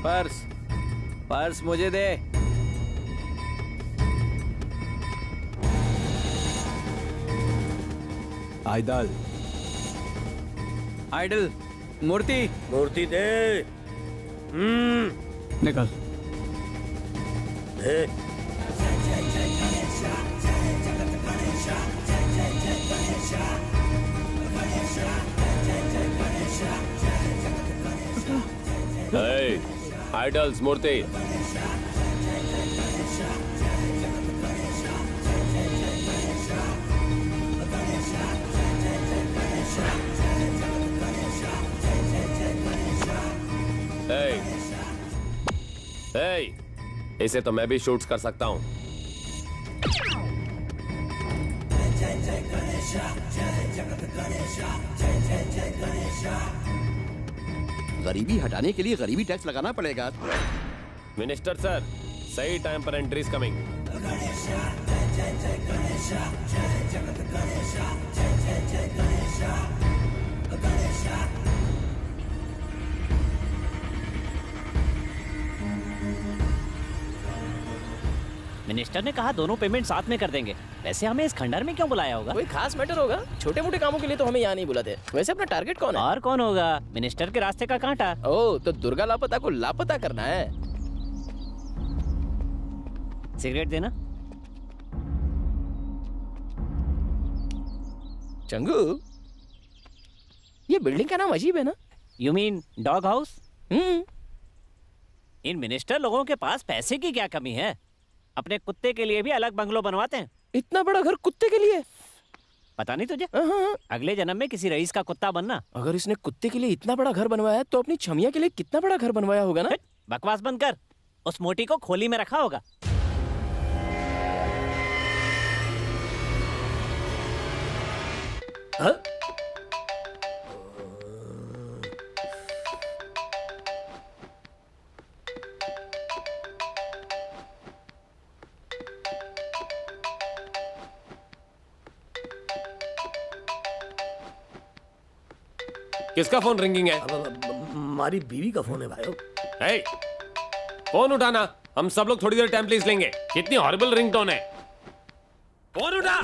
पर्स पर्स मुझे दे। आइडल आइडल मूर्ति मूर्ति दे। निकल। दे। Hey, idols मूर्ति। Hey, hey, इसे तो मैं भी शूट कर सकता हूँ। गरीबी हटाने के लिए गरीबी टैक्स लगाना पड़ेगा। मिनिस्टर सर, सही टाइम पर एंट्री इज कमिंग। मिनिस्टर ने कहा दोनों पेमेंट साथ में कर देंगे। वैसे हमें इस खंडर में क्यों बुलाया होगा? कोई खास मैटर होगा? छोटे मोटे कामों के लिए तो हमें यहाँ नहीं बुलाते। वैसे अपना टारगेट कौन है? और कौन होगा? मिनिस्टर के रास्ते का कांटा। ओह, तो दुर्गा लापता को लापता करना है। सिगरेट देना। चंगू, ये बिल्डिंग का नाम अजीब है ना? You mean dog house? In minister लोगों के पास पैसे की क्या कमी है? अपने कुत्ते के लिए भी अलग बंगलो बनवाते हैं। इतना बड़ा घर कुत्ते के लिए? पता नहीं तुझे? अगले जन्म में किसी रईस का कुत्ता बनना। अगर इसने कुत्ते के लिए इतना बड़ा घर बनवाया तो अपनी छमिया के लिए कितना बड़ा घर बनवाया होगा ना? बकवास बंद कर। उस मोटी को खोली में रखा होगा। किसका फोन रिंगिंग है? हमारी बीवी का फोन है भाई। hey, फोन उठाना। हम सब लोग थोड़ी देर टाइम प्लीज लेंगे। कितनी हॉरिबल रिंगटोन है। फोन उठा।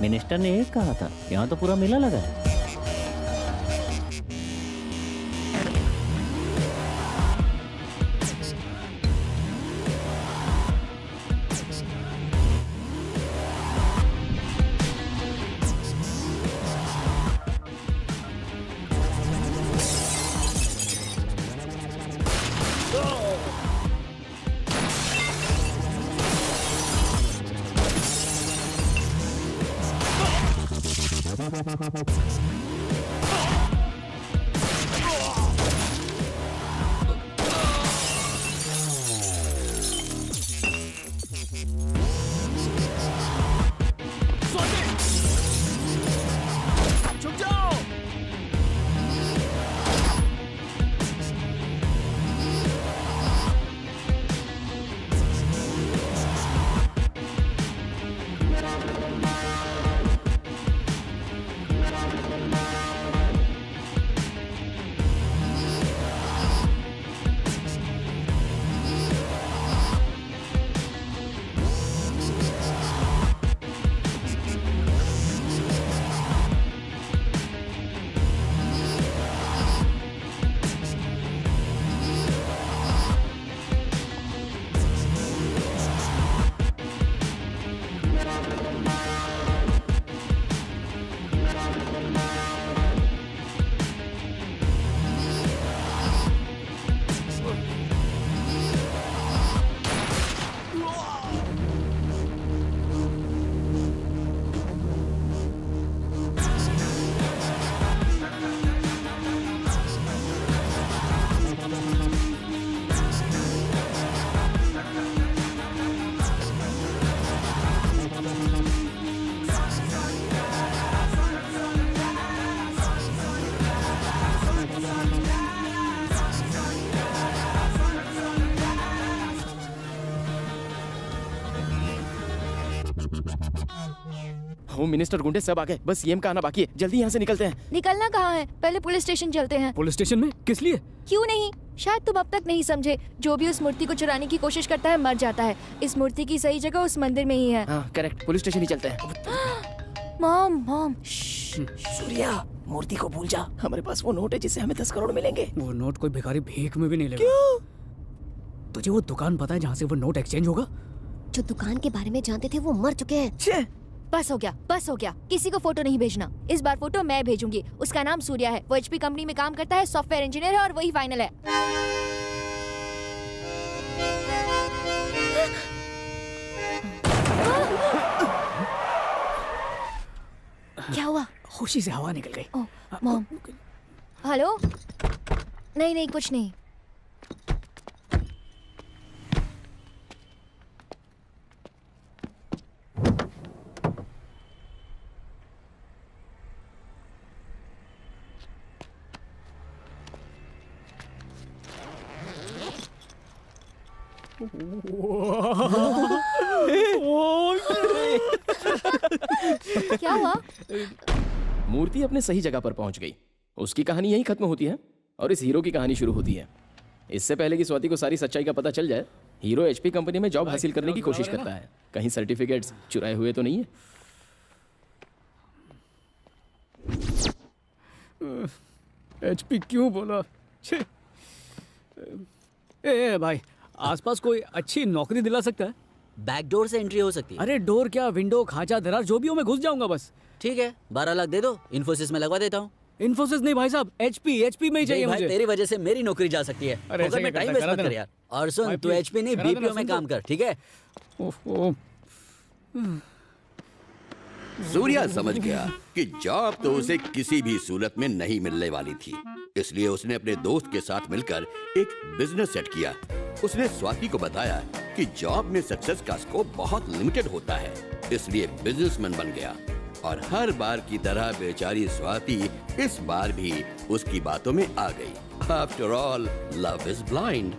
मिनिस्टर ने एक कहा था, यहाँ तो पूरा मेला लगा है। होम मिनिस्टर गुंडे सब आ गए, बस सीएम का आना बाकी है। जल्दी यहाँ से निकलते हैं। निकलना कहाँ है, पहले पुलिस स्टेशन चलते हैं। पुलिस स्टेशन में किस लिए? क्यों नहीं, शायद तुम अब तक नहीं समझे। जो भी उस मूर्ति को चुराने की कोशिश करता है मर जाता है। इस मूर्ति की सही जगह उस मंदिर में ही है। हाँ करेक्ट, पुलिस स्टेशन ही चलते हैं। मॉम मॉम सूर्या, मूर्ति को भूल जा। हमारे पास वो नोट है जिससे हमें 10 करोड़ मिलेंगे। वो नोट कोई भिखारी भीख में भी नहीं लेगा। क्यों? तुझे वो दुकान पता है जहाँ से वो नोट एक्सचेंज होगा? जो दुकान के बारे में जानते थे वो मर चुके हैं। बस हो गया, बस हो गया। किसी को फोटो नहीं भेजना। इस बार फोटो मैं भेजूंगी। उसका नाम सूर्या है, वो HP कंपनी में काम करता है, सॉफ्टवेयर इंजीनियर है और वही फाइनल है। क्या हुआ? खुशी से हवा निकल गई। ओह, मॉम। हेलो? नहीं नहीं कुछ नहीं। क्या हुआ? मूर्ति अपने सही जगह पर पहुंच गई। उसकी कहानी यहीं खत्म होती है और इस हीरो की कहानी शुरू होती है। इससे पहले कि स्वाति को सारी सच्चाई का पता चल जाए, हीरो HP कंपनी में जॉब हासिल करने की कोशिश करता है। कहीं सर्टिफिकेट्स चुराए हुए तो नहीं है? HP क्यों बोला? छे। ए भाई, आसपास कोई अच्छी नौकरी दिला सकता है? बैकडोर से एंट्री हो सकती है। अरे डोर क्या, विंडो, खांचा, दरार, जो भी हो मैं घुस जाऊंगा बस। ठीक है, 12 लाख दे दो, इन्फोसिस में लगवा देता हूँ। इन्फोसिस नहीं भाई साहब, HP में ही चाहिए भाई, मुझे। तेरी वजह से मेरी नौकरी जा सकती है। अरे ऐसे में क्या टाइम करता है, वेस्ट मत करा कर यार। और भाई, सुन, तू please, HP नहीं करा देना, BPO में सुन काम तो। कर, ठीक है? सूर्या समझ गया कि जॉब तो उसे किसी भी सूरत में नहीं मिलने वाली थी, इसलिए उसने अपने दोस्त के साथ मिलकर एक बिजनेस सेट किया। उसने स्वाति को बताया कि जॉब में सक्सेस का स्कोप बहुत लिमिटेड होता है, इसलिए बिजनेसमैन बन गया। और हर बार की तरह बेचारी स्वाति इस बार भी उसकी बातों में आ गई। After all, love is blind.